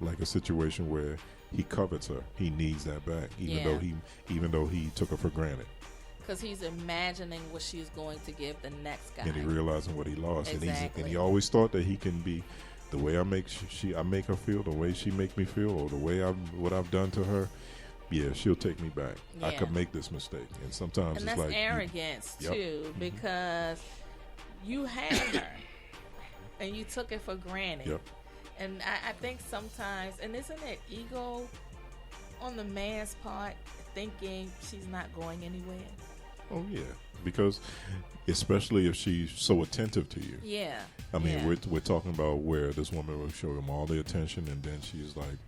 like a situation where he covets her. He needs that back, even though he took her for granted. Because he's imagining what she's going to give the next guy, and he realizing what he lost. Exactly. And he always thought that he can be the way I make her feel, the way she make me feel, or the way what I've done to her. Yeah, she'll take me back. Yeah. I could make this mistake, and sometimes and it's that's like arrogance too, because you had her and you took it for granted. Yep. And I think sometimes, and isn't it ego on the man's part, thinking she's not going anywhere? Oh yeah, because especially if she's so attentive to you. Yeah. I mean, we're talking about where this woman will show him all the attention, and then she's like,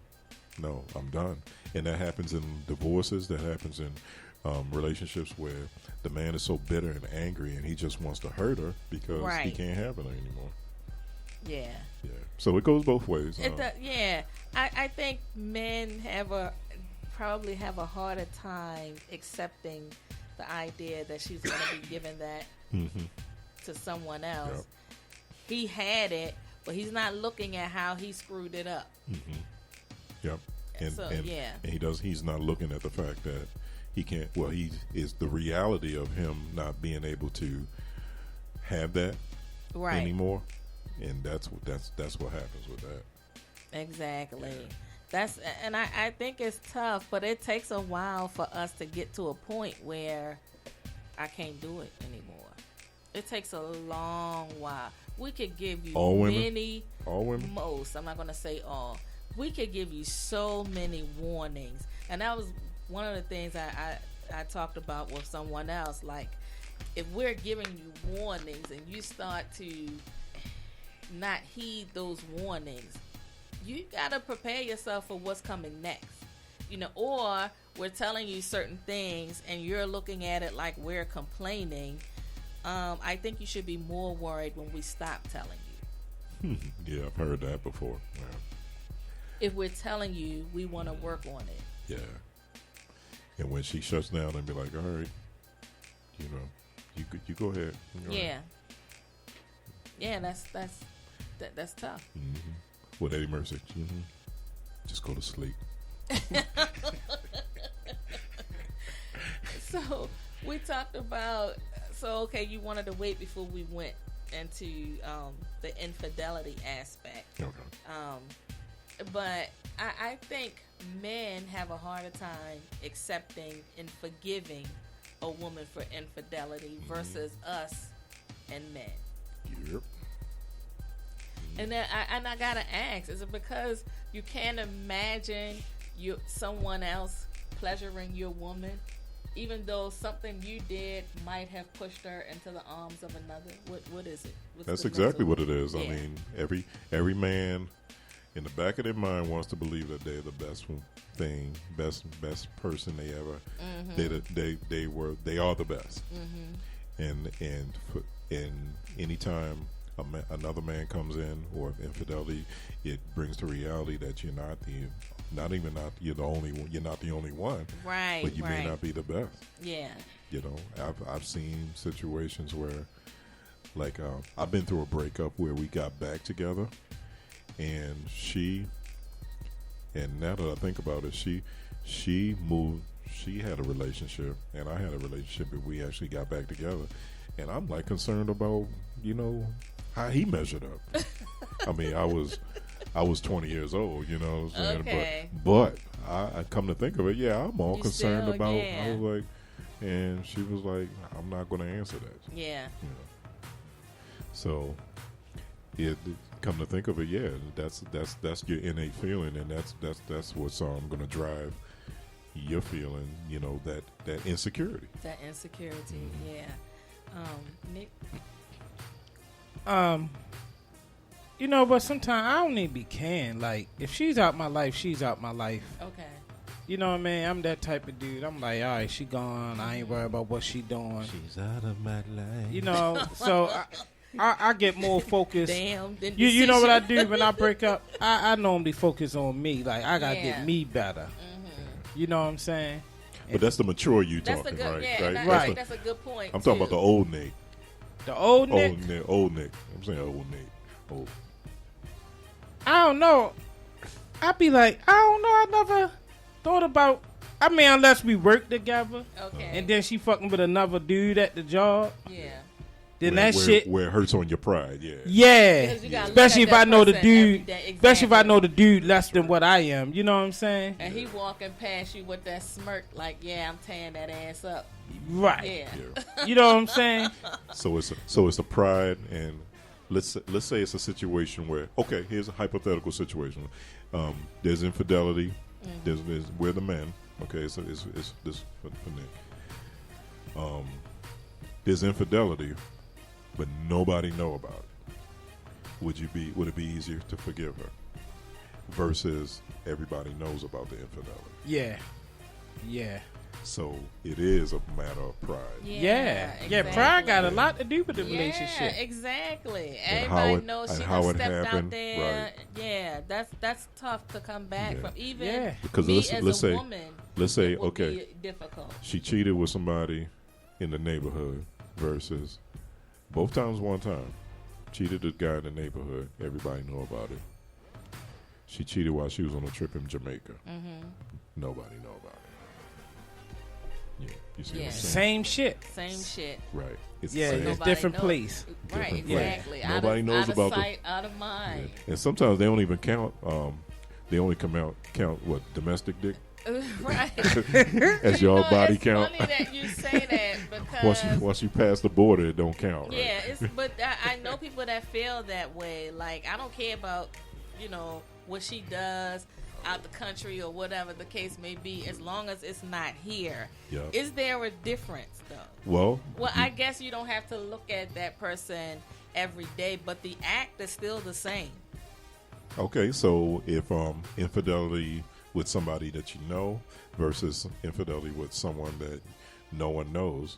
"No, I'm done." And that happens in divorces. That happens in relationships where the man is so bitter and angry, and he just wants to hurt her because he can't have her anymore. Yeah. Yeah. So it goes both ways. Yeah. I think men probably have a harder time accepting the idea that she's going to be giving that to someone else. Yep. He had it, but he's not looking at how he screwed it up. Yep. And he's not looking at the fact that he can't. Well, he is the reality of him not being able to have that anymore, and that's what happens with that. Exactly. I think it's tough, but it takes a while for us to get to a point where I can't do it anymore. It takes a long while. We could give you all women? Most. I'm not going to say all. We could give you so many warnings, and that was one of the things I talked about with someone else. Like, if we're giving you warnings and you start to not heed those warnings, you gotta prepare yourself for what's coming next, or we're telling you certain things and you're looking at it like we're complaining. I think you should be more worried when we stop telling you. Yeah, I've heard that before. Yeah. If we're telling you we want to work on it. Yeah. And when she shuts down and be like, all right, you go ahead. Yeah. Yeah, that's tough. Mm-hmm. With Eddie Murphy, just go to sleep. So we talked about. So okay, you wanted to wait before we went into the infidelity aspect. Okay. But I think men have a harder time accepting and forgiving a woman for infidelity versus us and men. Yep. And then I gotta ask: is it because you can't imagine someone else pleasuring your woman, even though something you did might have pushed her into the arms of another? What is it? That's exactly what it is. Yeah. I mean, every man in the back of their mind wants to believe that they're the best thing, best person they ever. Mm-hmm. They are the best. Mm-hmm. And anytime another man comes in, or infidelity, it brings the reality that you're not the only one. You're not the only one, right? But you may not be the best. Yeah. I've seen situations where, like, I've been through a breakup where we got back together, and now that I think about it, she moved. She had a relationship, and I had a relationship, and we actually got back together. And I'm like concerned about, how he measured up. I mean, I was 20 years old, you know what I'm saying? Okay. But I come to think of it, I'm all concerned about. Yeah. I was like, and she was like, I'm not going to answer that. Yeah. So it come to think of it, that's your innate feeling, and that's what's going to drive your feeling, that insecurity. That insecurity, yeah. Nick? But sometimes I don't need to be canned. Like, if she's out my life, she's out my life. Okay. You know what I mean? I'm that type of dude. I'm like, all right, she gone. I ain't worried about what she doing. She's out of my life. So I get more focused. Damn. You know what I do when I break up? I normally focus on me. Like, I got to get me better. Mm-hmm. You know what I'm saying? But that's the mature you that's talking, good, right? Yeah, right. That's a good point. I'm talking about the old Nick. The old Nick? Old Nick. I'm saying old Nick. Old. I don't know. I'd be like, I don't know. I never thought about. I mean, unless we work together. Okay. And then she fucking with another dude at the job. Yeah. Then where it hurts on your pride. Yeah. Yeah. Especially if I know the dude. Exactly. Especially if I know the dude less than what I am. You know what I'm saying? And he walking past you with that smirk, like, yeah, I'm tearing that ass up. Right. Yeah. You know what I'm saying? So it's a pride, and let's say it's a situation where, okay, here's a hypothetical situation. There's infidelity. Mm-hmm. We're the men. Okay, so it's this for Nick. There's infidelity, but nobody know about it. Would it be easier to forgive her versus everybody knows about the infidelity? Yeah. So it is a matter of pride. Yeah. Exactly. Pride got a lot to do with the relationship. Exactly. Everybody knows she done stepped out there. Right. Yeah, that's tough to come back from. Even because me let's say, woman, let's say, it would okay, be difficult. She cheated with somebody in the neighborhood versus both times one time. Cheated the guy in the neighborhood. Everybody know about it. She cheated while she was on a trip in Jamaica. Mm-hmm. Nobody know about it. Yeah, you see what I'm saying? Same shit. Right. It's different place. Right, exactly. Nobody knows about sight, out of mind. Yeah. And sometimes they don't even count. They only count what, domestic dick. Right. As your body count. It's funny that you say that because once you pass the border, it don't count. Right? Yeah, but I know people that feel that way. Like, I don't care about what she does out the country or whatever the case may be, as long as it's not here. Yeah. Is there a difference though? Well, I guess you don't have to look at that person every day, but the act is still the same. Okay, so if infidelity with somebody that you know versus infidelity with someone that no one knows,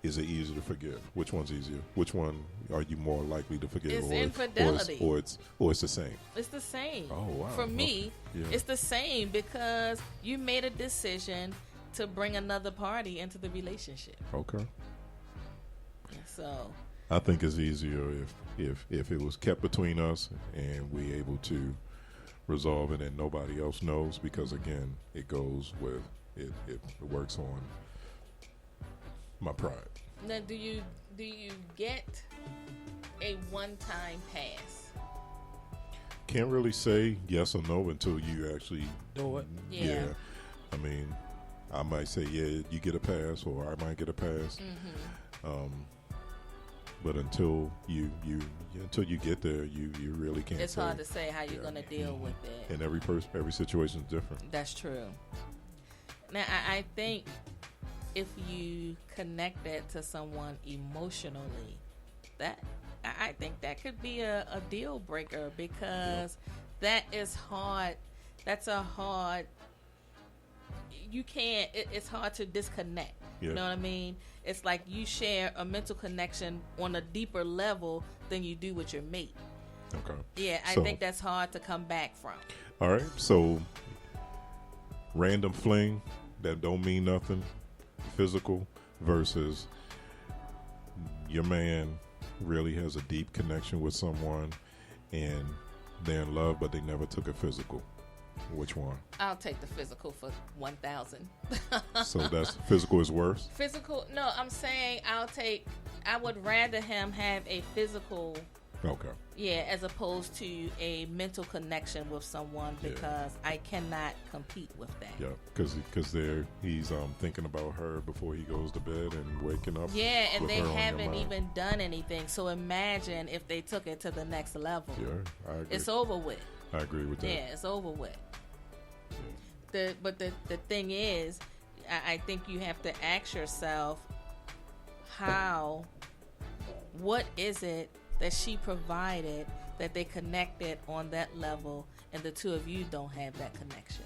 is it easier to forgive? Which one's easier? Which one are you more likely to forgive? It's infidelity. Or it's the same? It's the same. Oh, wow. For me, it's the same because you made a decision to bring another party into the relationship. Okay. So I think it's easier if it was kept between us and we able to resolve it and nobody else knows, because again, it goes with it works on my pride. now, do you get a one-time pass? Can't really say yes or no until you actually Do it. Yeah. I mean, I might say yeah, you get a pass, or I might get a pass. But until you get there, you really can't. It's say. hard to say how you're going to deal with it. And every situation is different. That's true. Now, I think if you connect that to someone emotionally, I think that could be a deal breaker, because that is hard. That's a hard. You can't. It's hard to disconnect. Yeah. You know what I mean? It's like you share a mental connection on a deeper level than you do with your mate. Okay. Yeah, I So- think that's hard to come back from. All right. So, random fling that don't mean nothing, physical, versus your man really has a deep connection with someone and they're in love, but they never took it physical. Which one? I'll take the physical for 1,000. So that's physical is worse. Physical? No, I'm saying I would rather him have a physical, Okay. yeah, as opposed to a mental connection with someone, Yeah. because I cannot compete with that. Yeah, because he's thinking about her before he goes to bed and waking up. Yeah, and with they her on your haven't mind. even done anything. So imagine if they took it to the next level. Yeah, I agree. It's over with. I agree with that. Yeah, it's over with. But the thing is, I think you have to ask yourself, what is it that she provided that they connected on that level, and the two of you don't have that connection?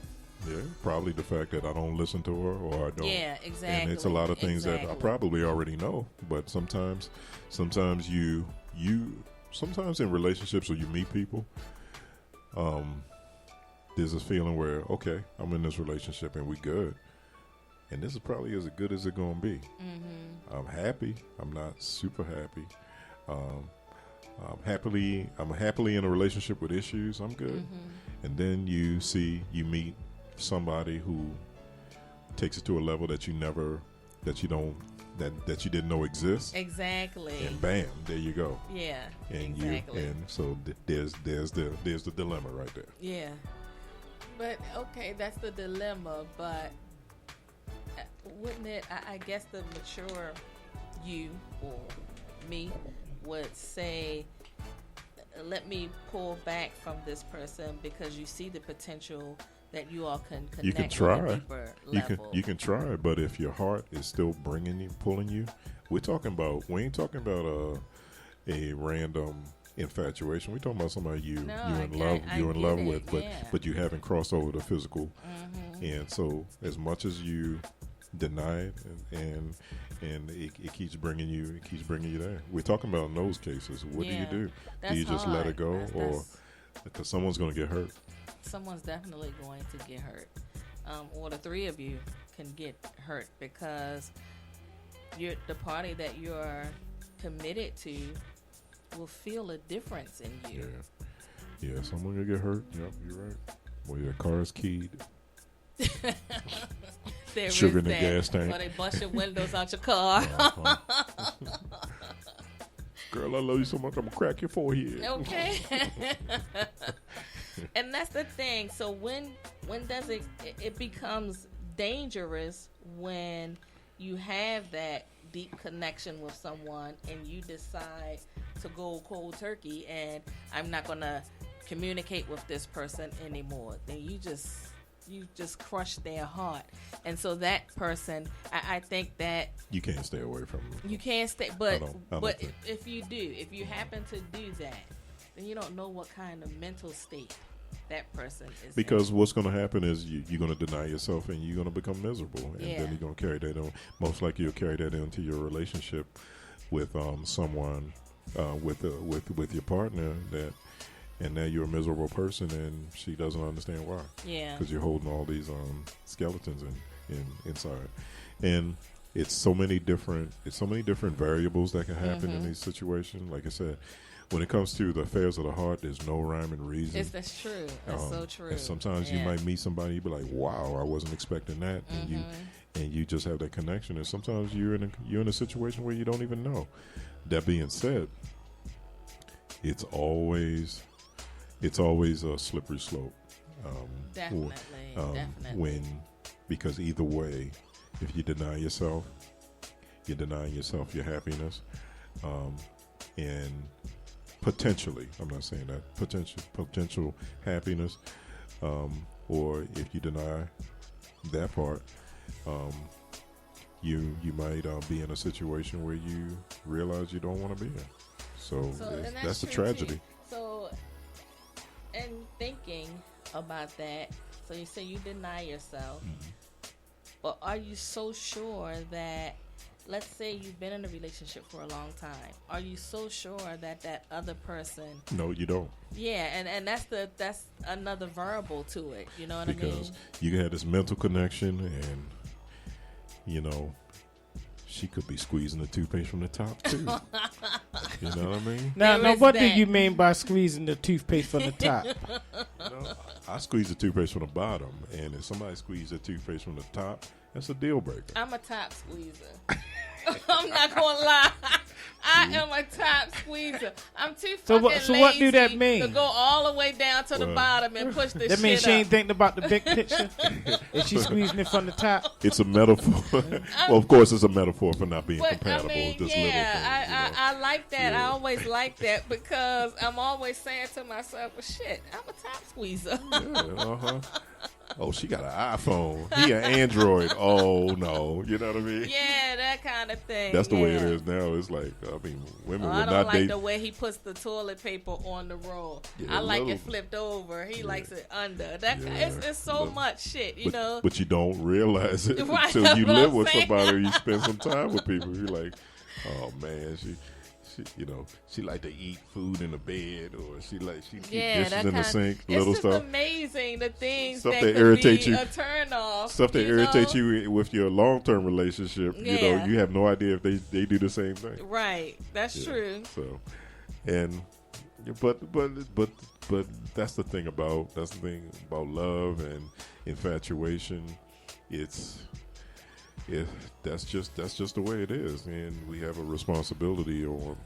Yeah, probably the fact that I don't listen to her, or I don't. Yeah, exactly. And it's a lot of things that I Exactly. probably already know. But sometimes you sometimes in relationships or you meet people, there's this feeling where, okay, I'm in this relationship and we good, and this is probably as good as it's gonna be. Mm-hmm. I'm happy. I'm not super happy. I'm happily in a relationship with issues. I'm good. Mm-hmm. And then you meet somebody who takes it to a level that you didn't know exists. Exactly. And bam, there you go. Yeah. And exactly. so there's the dilemma right there. Yeah. But okay, that's the dilemma. But wouldn't it? I guess the mature you or me would say, let me pull back from this person, because you see the potential that you all can connect. You can try. On a deeper level. You can try, but if your heart is still pulling you, we ain't talking about a random infatuation. We're talking about somebody you're in love with, but you haven't crossed over the physical. Mm-hmm. And so as much as you deny it, and it keeps bringing you there. We're talking about in those cases. What do you do? That's Do you just let hard. it go, or because someone's going to get hurt? Someone's definitely going to get hurt, or the three of you can get hurt, because the party that you're committed to will feel a difference in you. Yeah, someone will get hurt. Yep, you're right. Well, your car is keyed. There Sugar is in the that. gas tank. Or they bust your windows out your car. Girl, I love you so much, I'm going to crack your forehead. Okay. And that's the thing. So when does it becomes dangerous, when you have that deep connection with someone and you decide to go cold turkey and I'm not going to communicate with this person anymore. Then you just crush their heart. And so that person, I think that You can't stay away from them. you can't stay, but I don't think. if you happen to do that, then you don't know what kind of mental state that person is Because what's going to happen is you're going to deny yourself and you're going to become miserable. And then you're going to carry that on. Most likely you'll carry that into your relationship with someone, with your partner, and now you're a miserable person and she doesn't understand why. Yeah. Because you're holding all these skeletons inside, and it's so many different variables that can happen in these situations. Like I said, when it comes to the affairs of the heart, there's no rhyme and reason. That's true. That's so true. And sometimes you might meet somebody, you be like, "Wow, I wasn't expecting that," and you just have that connection. And sometimes you're in a situation where you don't even know. That being said, it's always a slippery slope. Definitely. Because either way, if you deny yourself, you're denying yourself your happiness, and potentially, I'm not saying that, potential happiness, or if you deny that part, you might be in a situation where you realize you don't want to be in. So that's a tragedy. Too. So, and thinking about that, so you say you deny yourself, but are you so sure that, let's say you've been in a relationship for a long time, are you so sure that other person? No, you don't. Yeah, and that's another variable to it. You know what I mean? Because you had this mental connection, and she could be squeezing the toothpaste from the top too. You know what I mean? Now, what do you mean by squeezing the toothpaste from the top? I squeeze the toothpaste from the bottom, and if somebody squeezes the toothpaste from the top, that's a deal breaker. I'm a top squeezer. I'm not gonna lie. I am a top squeezer. I'm too fucking lazy. So what do that mean? To go all the way down to the bottom and push this shit up. That means she ain't thinking about the big picture. If she's squeezing it from the top. It's a metaphor. Well, of course, it's a metaphor for not being compatible. I mean, with this I like that. Yeah. I always like that because I'm always saying to myself, well, shit, I'm a top squeezer. Yeah, oh, she got an iPhone. He an Android. Oh, no. You know what I mean? Yeah, that kind of thing. That's the way it is now. It's like, I mean, women will I not don't like date. the way he puts the toilet paper on the roll. Yeah, I like it flipped over. He likes it under. It's so much shit, you know. But you don't realize it Right, until you live with saying. somebody or you spend some time with people. You're like, oh, man, she like to eat food in the bed, or she keep dishes in the sink, little it's stuff. It's amazing the things stuff that that could irritate be you, a turn off. stuff that irritates you with your long-term relationship. Yeah. You know, you have no idea if they do the same thing. Right, that's true. So, and but that's the thing about love and infatuation. That's just the way it is, and we have a responsibility on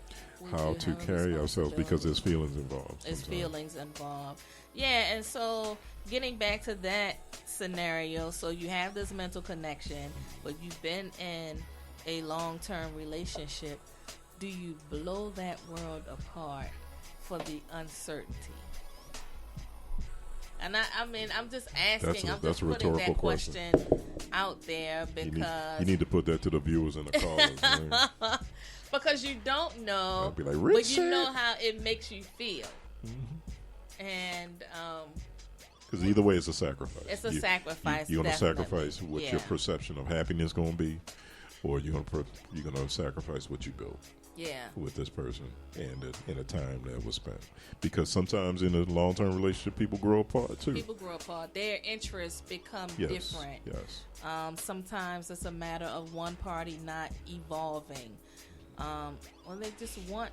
how to carry ourselves because there's feelings involved. There's feelings involved. Yeah, and so getting back to that scenario, so you have this mental connection, but you've been in a long-term relationship. Do you blow that world apart for the uncertainty? And I mean, I'm just asking. I'm just putting that question out there because you need to put that to the viewers and the callers. Because you don't know, I'll be like, but you know how it makes you feel. And because either way, it's a sacrifice. It's a sacrifice. You're going to sacrifice what your perception of happiness going to be, or you're going to sacrifice what you built. Yeah. With this person and in a time that was spent. Because sometimes in a long-term relationship, people grow apart too. People grow apart. Their interests become different. Yes. Sometimes it's a matter of one party not evolving. Or they just want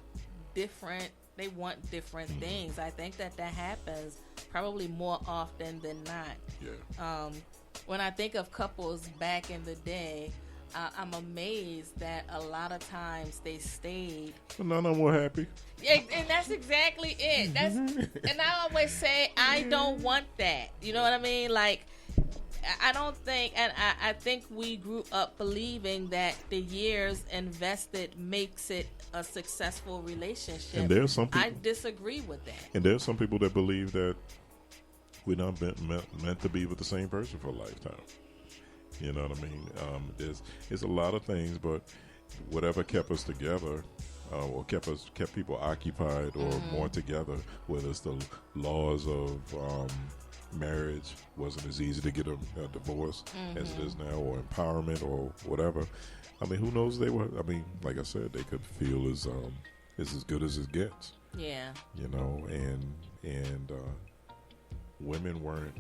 different. They want different things. I think that happens probably more often than not. Yeah. When I think of couples back in the day, I'm amazed that a lot of times they stayed. But none of them were happy. Yeah, and that's exactly it. And I always say I don't want that. You know what I mean? Like, I don't think, and I think we grew up believing that the years invested makes it a successful relationship. And there's some people, I disagree with that. And there's some people that believe that we're not meant to be with the same person for a lifetime. You know what I mean? There's a lot of things, but whatever kept us together, or kept people occupied or more together, whether it's the laws of marriage wasn't as easy to get a divorce as it is now, or empowerment or whatever. I mean, who knows? They were. I mean, like I said, they could feel as good as it gets. Yeah. You know, and women weren't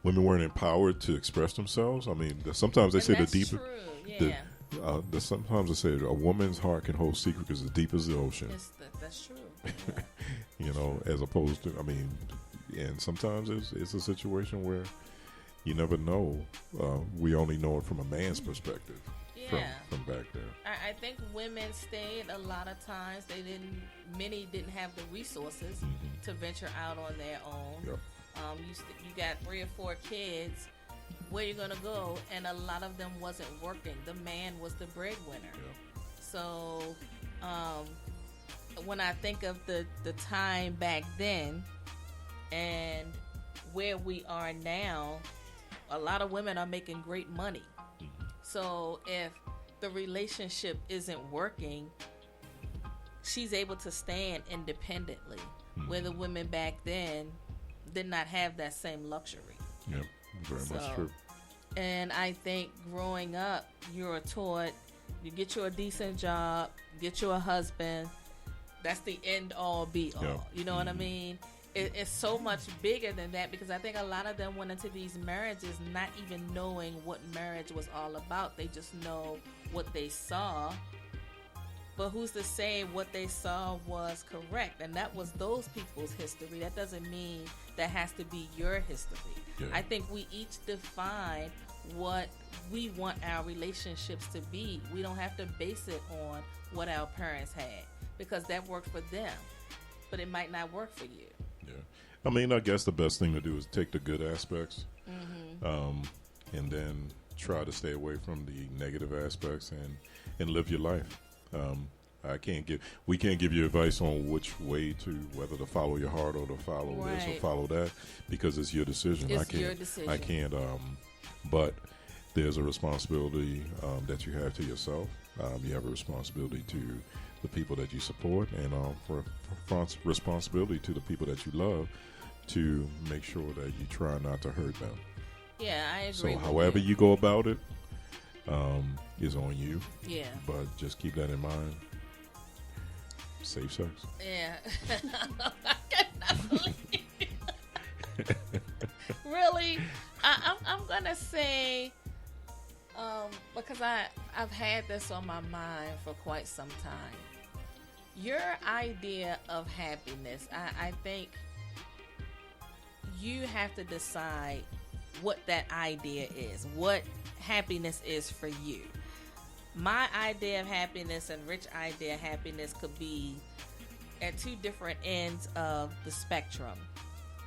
women weren't empowered to express themselves. I mean, sometimes they And say the that's deeper. true. Yeah. Sometimes they say a woman's heart can hold secrets as deep as the ocean. That's true. Yeah. You know, as opposed to, I mean, and sometimes it's a situation where you never know. We only know it from a man's perspective. Yeah. From back there. I think women stayed a lot of times. Many didn't have the resources to venture out on their own. Yep. You got 3 or 4 kids. Where you gonna go? And a lot of them wasn't working. The man was the breadwinner. Yep. So, when I think of the time back then and where we are now, a lot of women are making great money. So if the relationship isn't working, she's able to stand independently, where the women back then did not have that same luxury. Yep, very much true. And I think growing up, you're taught, you get you a decent job, get you a husband, that's the end all be all. Yep. You know what I mean? It's so much bigger than that, because I think a lot of them went into these marriages not even knowing what marriage was all about. They just know what they saw. But who's to say what they saw was correct? And that was those people's history. That doesn't mean that has to be your history. Yeah. I think we each define what we want our relationships to be. We don't have to base it on what our parents had, because that worked for them, but it might not work for you. Yeah, I mean, I guess the best thing to do is take the good aspects, and then try to stay away from the negative aspects and live your life. We can't give you advice on which way whether to follow your heart or to follow this or follow that, because it's your decision. It's your decision. I can't. But there's a responsibility that you have to yourself. You have a responsibility to the people that you support, and responsibility to the people that you love, to make sure that you try not to hurt them. Yeah, I agree. So with however you go about it is on you. Yeah. But just keep that in mind. Safe sex. Yeah. I cannot believe it. Really? I'm going to say, because I've had this on my mind for quite some time. Your idea of happiness, I think you have to decide what that idea is, what happiness is for you. My idea of happiness and Rich's idea of happiness could be at 2 different ends of the spectrum.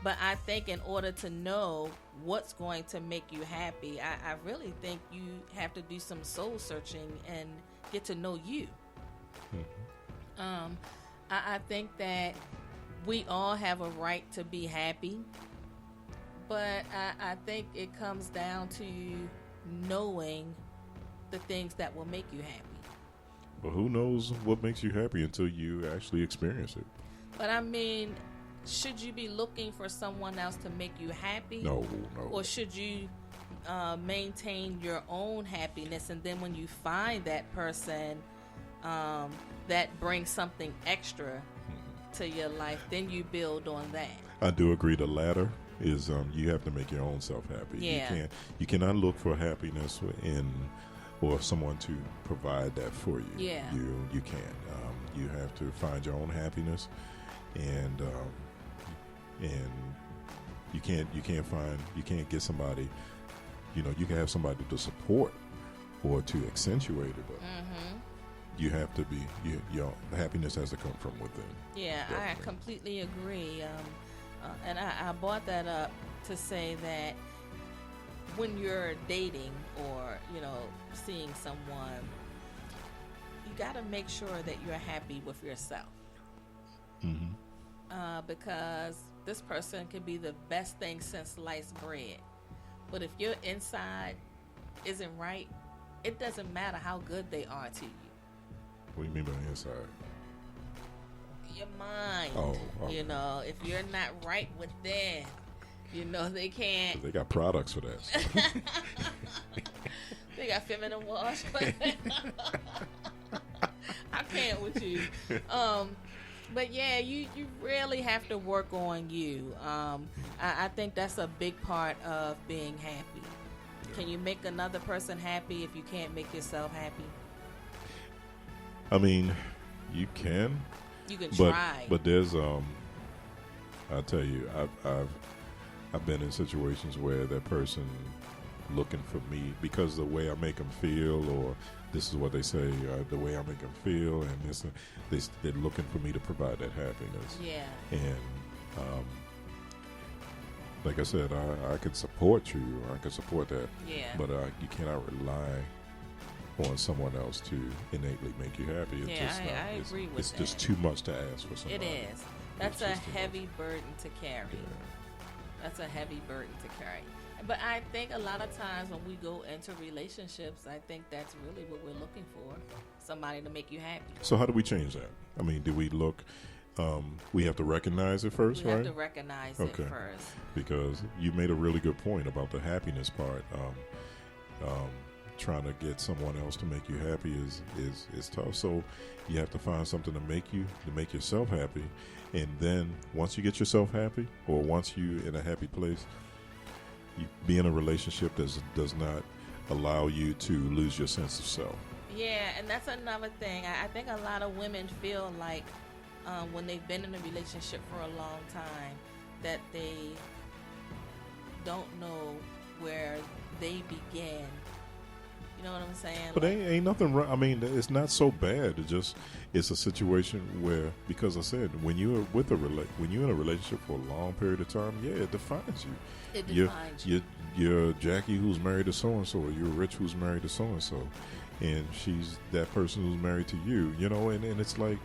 But I think in order to know what's going to make you happy, I really think you have to do some soul searching and get to know you. I think that we all have a right to be happy, but I think it comes down to knowing the things that will make you happy. Well, who knows what makes you happy until you actually experience it? But I mean, should you be looking for someone else to make you happy? No. Or should you maintain your own happiness, and then when you find that person that brings something extra to your life, then you build on that? I do agree. The latter is you have to make your own self happy. Yeah. You cannot look for happiness or someone to provide that for you. Yeah. You can't. You have to find your own happiness, and you can't get somebody. You know, you can have somebody to support or to accentuate it, but you have to be. Your happiness has to come from within. Yeah, definitely. I completely agree. And I brought that up to say that when you're dating or, seeing someone, you got to make sure that you're happy with yourself. Because this person could be the best thing since sliced bread. But if your inside isn't right, it doesn't matter how good they are to you. What do you mean by inside? Your mind. Oh, okay. If you're not right within, they can't. They got products for that. They got feminine wash. I can't with you. But yeah, you really have to work on you. I think that's a big part of being happy. Can you make another person happy if you can't make yourself happy? I mean, you can. You can try. But there's I tell you, I've been in situations where that person looking for me because the way I make them feel, or this is what they say, the way I make them feel, and this, they're looking for me to provide that happiness. Yeah. And like I said, I could support you. I could support that. Yeah. But you cannot rely on someone else to innately make you happy. It's Yeah, just I agree with it's that. just too much to ask for somebody. It is. That's It's a just too heavy much. burden to carry. Yeah. That's a heavy burden to carry. But I think a lot of times when we go into relationships, I think that's really what we're looking for. Somebody to make you happy. So how do we change that? I mean, do we look? We have to recognize it first, We right? have to recognize it first. Because you made a really good point about the happiness part. Trying to get someone else to make you happy is tough. So you have to find something to make yourself happy, and then once you get yourself happy, or once you in a happy place, you be in a relationship that does not allow you to lose your sense of self. Yeah, and that's another thing. I think a lot of women feel like when they've been in a relationship for a long time that they don't know where they begin. You know what I'm saying? But ain't nothing wrong. I mean, it's not so bad. It's a situation where, because I said, when you're when you're in a relationship for a long period of time, yeah, it defines you. It defines you. You're Jackie who's married to so and so, or you're Rich who's married to so and so, and she's that person who's married to you. You know, and it's like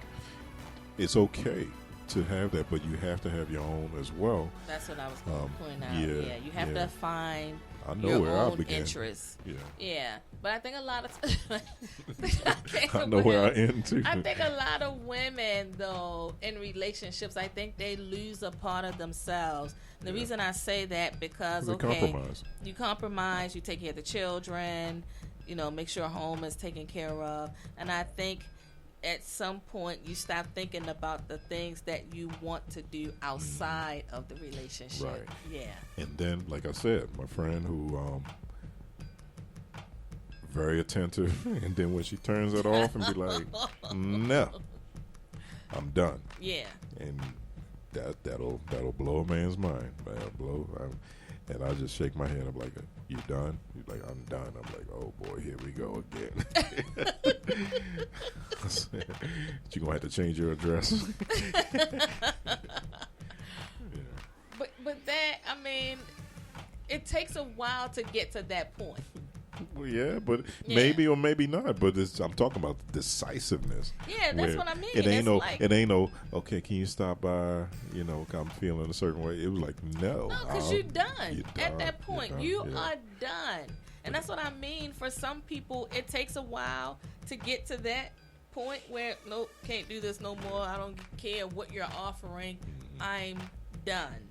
it's okay to have that, but you have to have your own as well. That's what I was going to point out. Yeah, you have to find I know your where own I began. interests. Yeah. But I think a lot of I know where I end too. I think a lot of women, though, in relationships, I think they lose a part of themselves. The reason I say that because you compromise, you take care of the children, make sure home is taken care of, and I think at some point you stop thinking about the things that you want to do outside of the relationship. Right. Yeah. And then, like I said, my friend who very attentive, and then when she turns it off and be like, "No, I'm done." Yeah. And that'll blow a man's mind. And I just shake my head. I'm like, "You done?" He's like, "I'm done." I'm like, "Oh boy, here we go again." I said, "You gonna have to change your address." But that, I mean, it takes a while to get to that point. Well, yeah, but maybe or maybe not. But I'm talking about decisiveness. Yeah, that's what I mean. It ain't no. Okay, can you stop by? I'm feeling a certain way. It was like no. No, because you're done. At that point, you are done, and that's what I mean. For some people, it takes a while to get to that point where nope, can't do this no more. I don't care what you're offering. I'm done.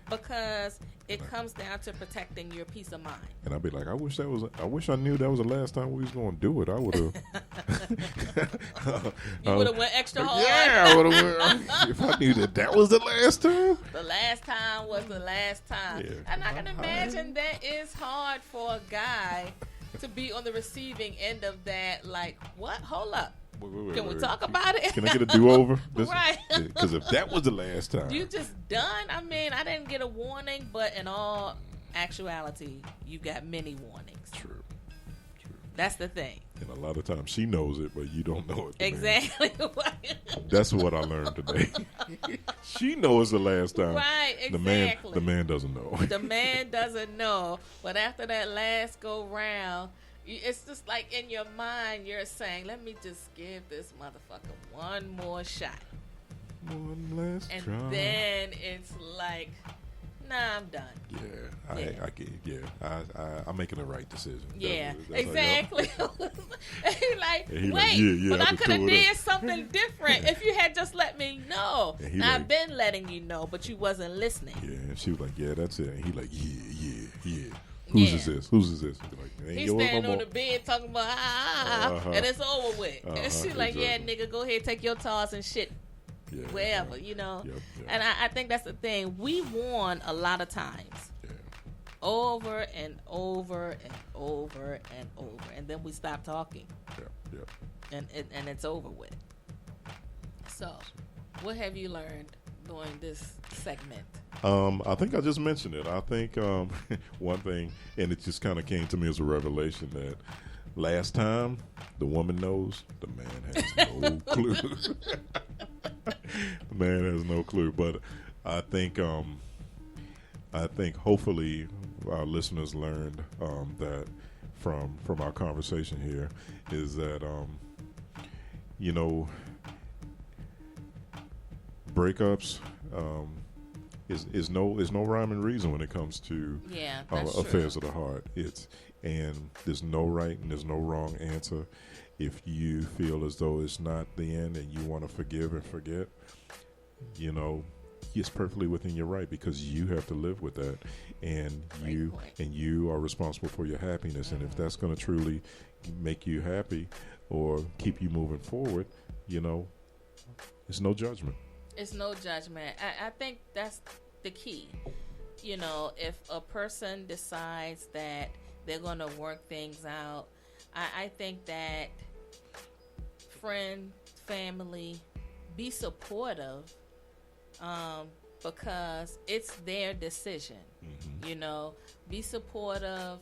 Because it comes down to protecting your peace of mind. And I'd be like, I wish I knew that was the last time we was going to do it. I would have. You would have went extra hard. Yeah, I would have. If I knew that was the last time. The last time was the last time. Yeah. And I can imagine that is hard for a guy to be on the receiving end of that. Like, what? Hold up. Wait, Can we talk about it? Can I get a do-over? Right. Because if that was the last time. You just done? I mean, I didn't get a warning, but in all actuality, you got many warnings. True. That's the thing. And a lot of times she knows it, but you don't know it. Exactly. That's what I learned today. She knows the last time. Right, exactly. The man doesn't know. The man doesn't know. But after that last go round, it's just like in your mind, you're saying, let me just give this motherfucker one more shot. One last and try. And then it's like, nah, I'm done. Yeah, I'm making the right decision. Yeah, that's exactly. He like, he wait, but I could have did up. something different if you had just let me know. Now, I've been letting you know, but you wasn't listening. Yeah, and she was like, yeah, that's it. And he like, yeah. Whose is this? Like, He's standing on the bed talking about and it's over with. And she's like, yeah, nigga, go ahead, take your toss and shit. wherever, you know. Yep. And I think that's the thing. We warn a lot of times. Yeah. Over and over and over and over. And then we stop talking. Yeah. And it's over with. So, what have you learned during this segment? I think I just mentioned it. I think one thing, and it just kind of came to me as a revelation that last time the woman knows, the man has no clue. The man has no clue. But I think hopefully our listeners learned that from our conversation here is that breakups is no rhyme and reason when it comes to affairs of the heart. And there's no right and there's no wrong answer. If you feel as though it's not the end and you want to forgive and forget, it's perfectly within your right, because you have to live with that, and you are responsible for your happiness. And if that's going to truly make you happy or keep you moving forward, it's no judgment. It's no judgment. I think that's the key. If a person decides that they're going to work things out, I think that friend, family, be supportive, because it's their decision. Mm-hmm. Be supportive,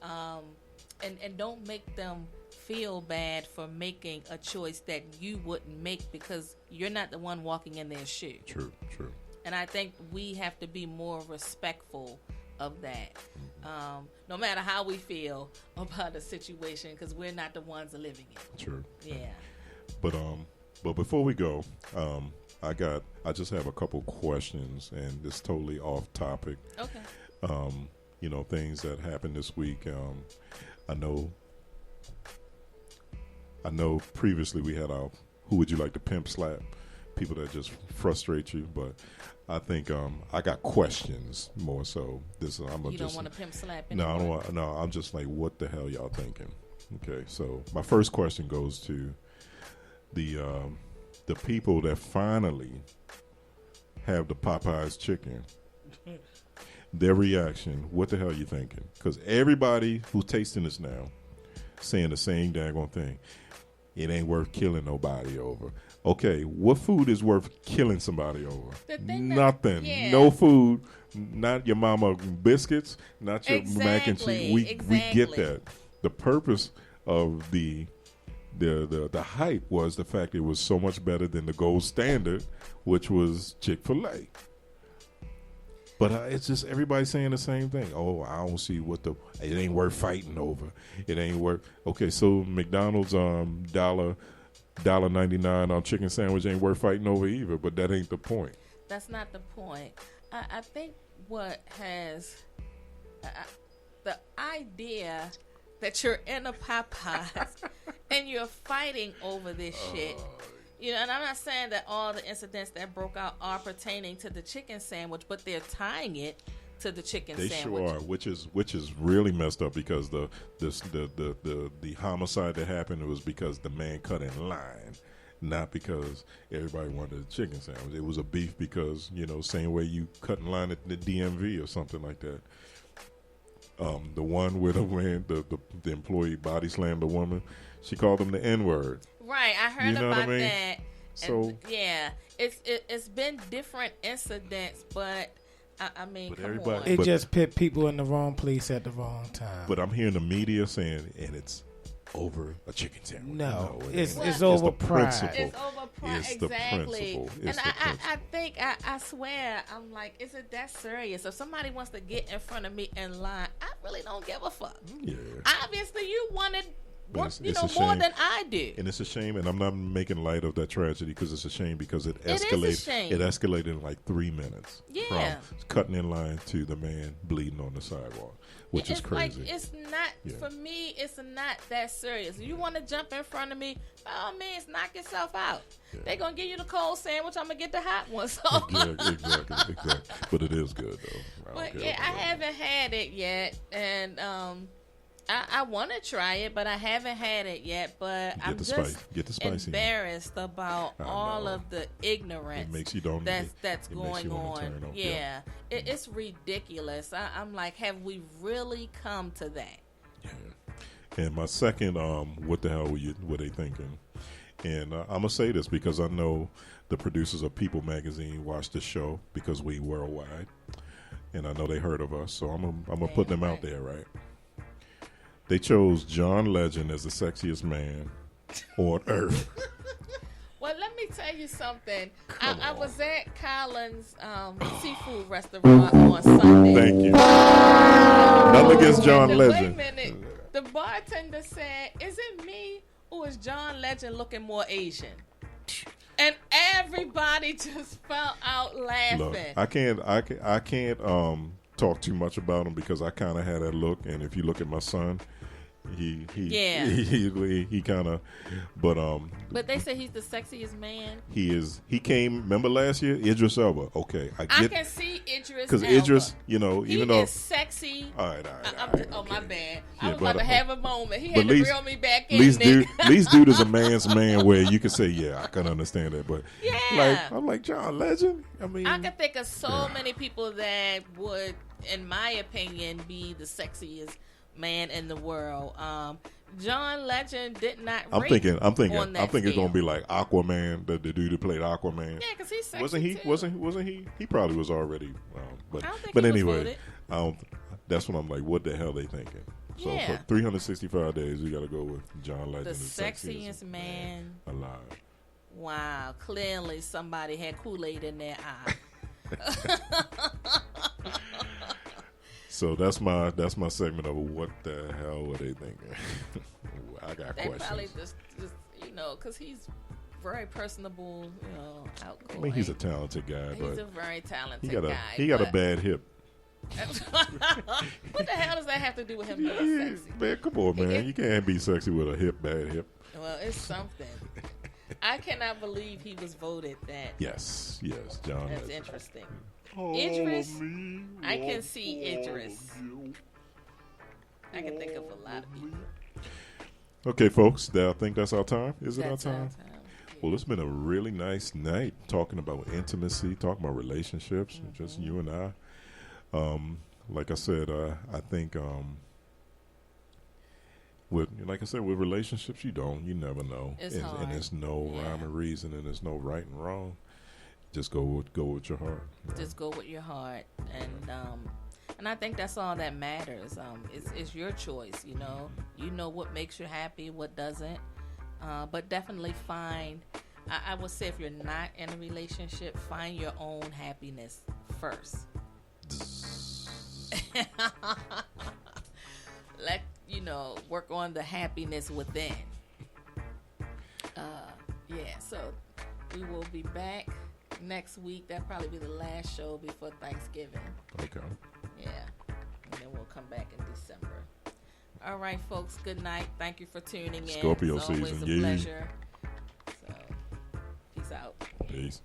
and don't make them feel bad for making a choice that you wouldn't make, because you're not the one walking in their shoe. True. And I think we have to be more respectful of that, no matter how we feel about a situation, because we're not the ones living it. True. Yeah. But before we go, I just have a couple questions, and it's totally off topic. Okay. Things that happened this week. I know previously we had our Who Would You Like to Pimp Slap? People that just frustrate you, but I think I got questions more so. You don't want to pimp slap anymore? No, I don't want. No, I'm just like, what the hell y'all thinking? Okay, so my first question goes to the people that finally have the Popeyes chicken. Their reaction, what the hell you thinking? Because everybody who's tasting this now saying the same daggone thing. It ain't worth killing nobody over. Okay, what food is worth killing somebody over? Nothing. No food. Not your mama biscuits. Not your mac and cheese. We get that. The purpose of the hype was the fact it was so much better than the gold standard, which was Chick-fil-A. But it's just everybody saying the same thing. Oh, I don't see it ain't worth fighting over. It ain't worth. Okay, so McDonald's $1.99 on chicken sandwich ain't worth fighting over either. But that ain't the point. That's not the point. I think what has the idea that you're in a Popeyes and you're fighting over this shit. And I'm not saying that all the incidents that broke out are pertaining to the chicken sandwich, but they're tying it to the chicken they sandwich. They sure are, which is really messed up, because the homicide that happened, it was because the man cut in line, not because everybody wanted a chicken sandwich. It was a beef because, same way you cut in line at the DMV or something like that. The one where the employee body slammed the woman, she called him the N-word. Right, I heard about that. So it's been different incidents, but I mean, come on. It just put people in the wrong place at the wrong time. But I'm hearing the media saying, and it's over a chicken sandwich. No, it's over pride. It's over pride. It's exactly. The principle. I think I swear, I'm like, is it that serious? If somebody wants to get in front of me in line, I really don't give a fuck. Yeah. Obviously, you wanted more shame. than I do. And it's a shame, and I'm not making light of that tragedy, because it's a shame, because it escalated. It escalated in like 3 minutes. Yeah. From cutting in line to the man bleeding on the sidewalk, which is crazy. Like, it's not, for me, it's not that serious. You want to jump in front of me, by all means, knock yourself out. Yeah. They're going to give you the cold sandwich, I'm going to get the hot one. So. Exactly. But it is good, though. I haven't had it yet, and I want to try it, but I haven't had it yet. But I'm just embarrassed about all of the ignorance that's going on. Yeah, it's ridiculous. I'm like, have we really come to that? Yeah. And my second, what the hell were they thinking? And I'm gonna say this because I know the producers of People Magazine watch the show because we worldwide, and I know they heard of us. So I'm gonna put them out there, right? They chose John Legend as the sexiest man on earth. Well, let me tell you something. I was at Collins Seafood Restaurant on Sunday. Thank you. Nothing against John Legend. Wait a minute. The bartender said, "Is it me or is John Legend looking more Asian?" And everybody just fell out laughing. Look, I can't talk too much about him because I kind of had that look. And if you look at my son, he kind of, but they say he's the sexiest man. He is. He came. Remember last year, Idris Elba. Okay, I can see Idris because Idris, even he though is sexy. All right. Oh my bad. I was about to have a moment. He had to reel me back in. Least dude is a man's man. Where you can say, yeah, I can understand that. But I'm like John Legend. I mean, I can think of so many people that would, in my opinion, be the sexiest man in the world. John Legend did not. I'm thinking it's gonna be like Aquaman, the dude who played Aquaman. Yeah, because he's sexy. Wasn't he? He probably was already. But anyway, that's what I'm like. What the hell they thinking? So for 365 days, we got to go with John Legend, the sexiest man alive. Wow, clearly somebody had Kool-Aid in their eye. So that's my segment of what the hell were they thinking? I got questions. They probably just because he's very personable, outgoing. I mean, he's a talented guy, but he's a very talented guy. He got a bad hip. What the hell does that have to do with him being sexy? Man, come on, man. You can't be sexy with a bad hip. Well, it's something. I cannot believe he was voted that. Yes, John. That's interesting. Idris, I can see Idris. I can think of a lot of people. Okay, folks, I think that's our time. Is it our time? Yeah. Well, it's been a really nice night talking about intimacy, talking about relationships, just you and I. Like I said, I think with relationships, you never know. And there's no rhyme or reason, and there's no right and wrong. Just go with your heart. Just go with your heart, and I think that's all that matters. It's your choice. You know what makes you happy, what doesn't. But definitely find. I would say if you're not in a relationship, find your own happiness first. Work on the happiness within. So we will be back next week. That'll probably be the last show before Thanksgiving. Okay. Yeah. And then we'll come back in December. All right, folks. Good night. Thank you for tuning in. Scorpio it's season. Always a pleasure. So, peace out. Peace.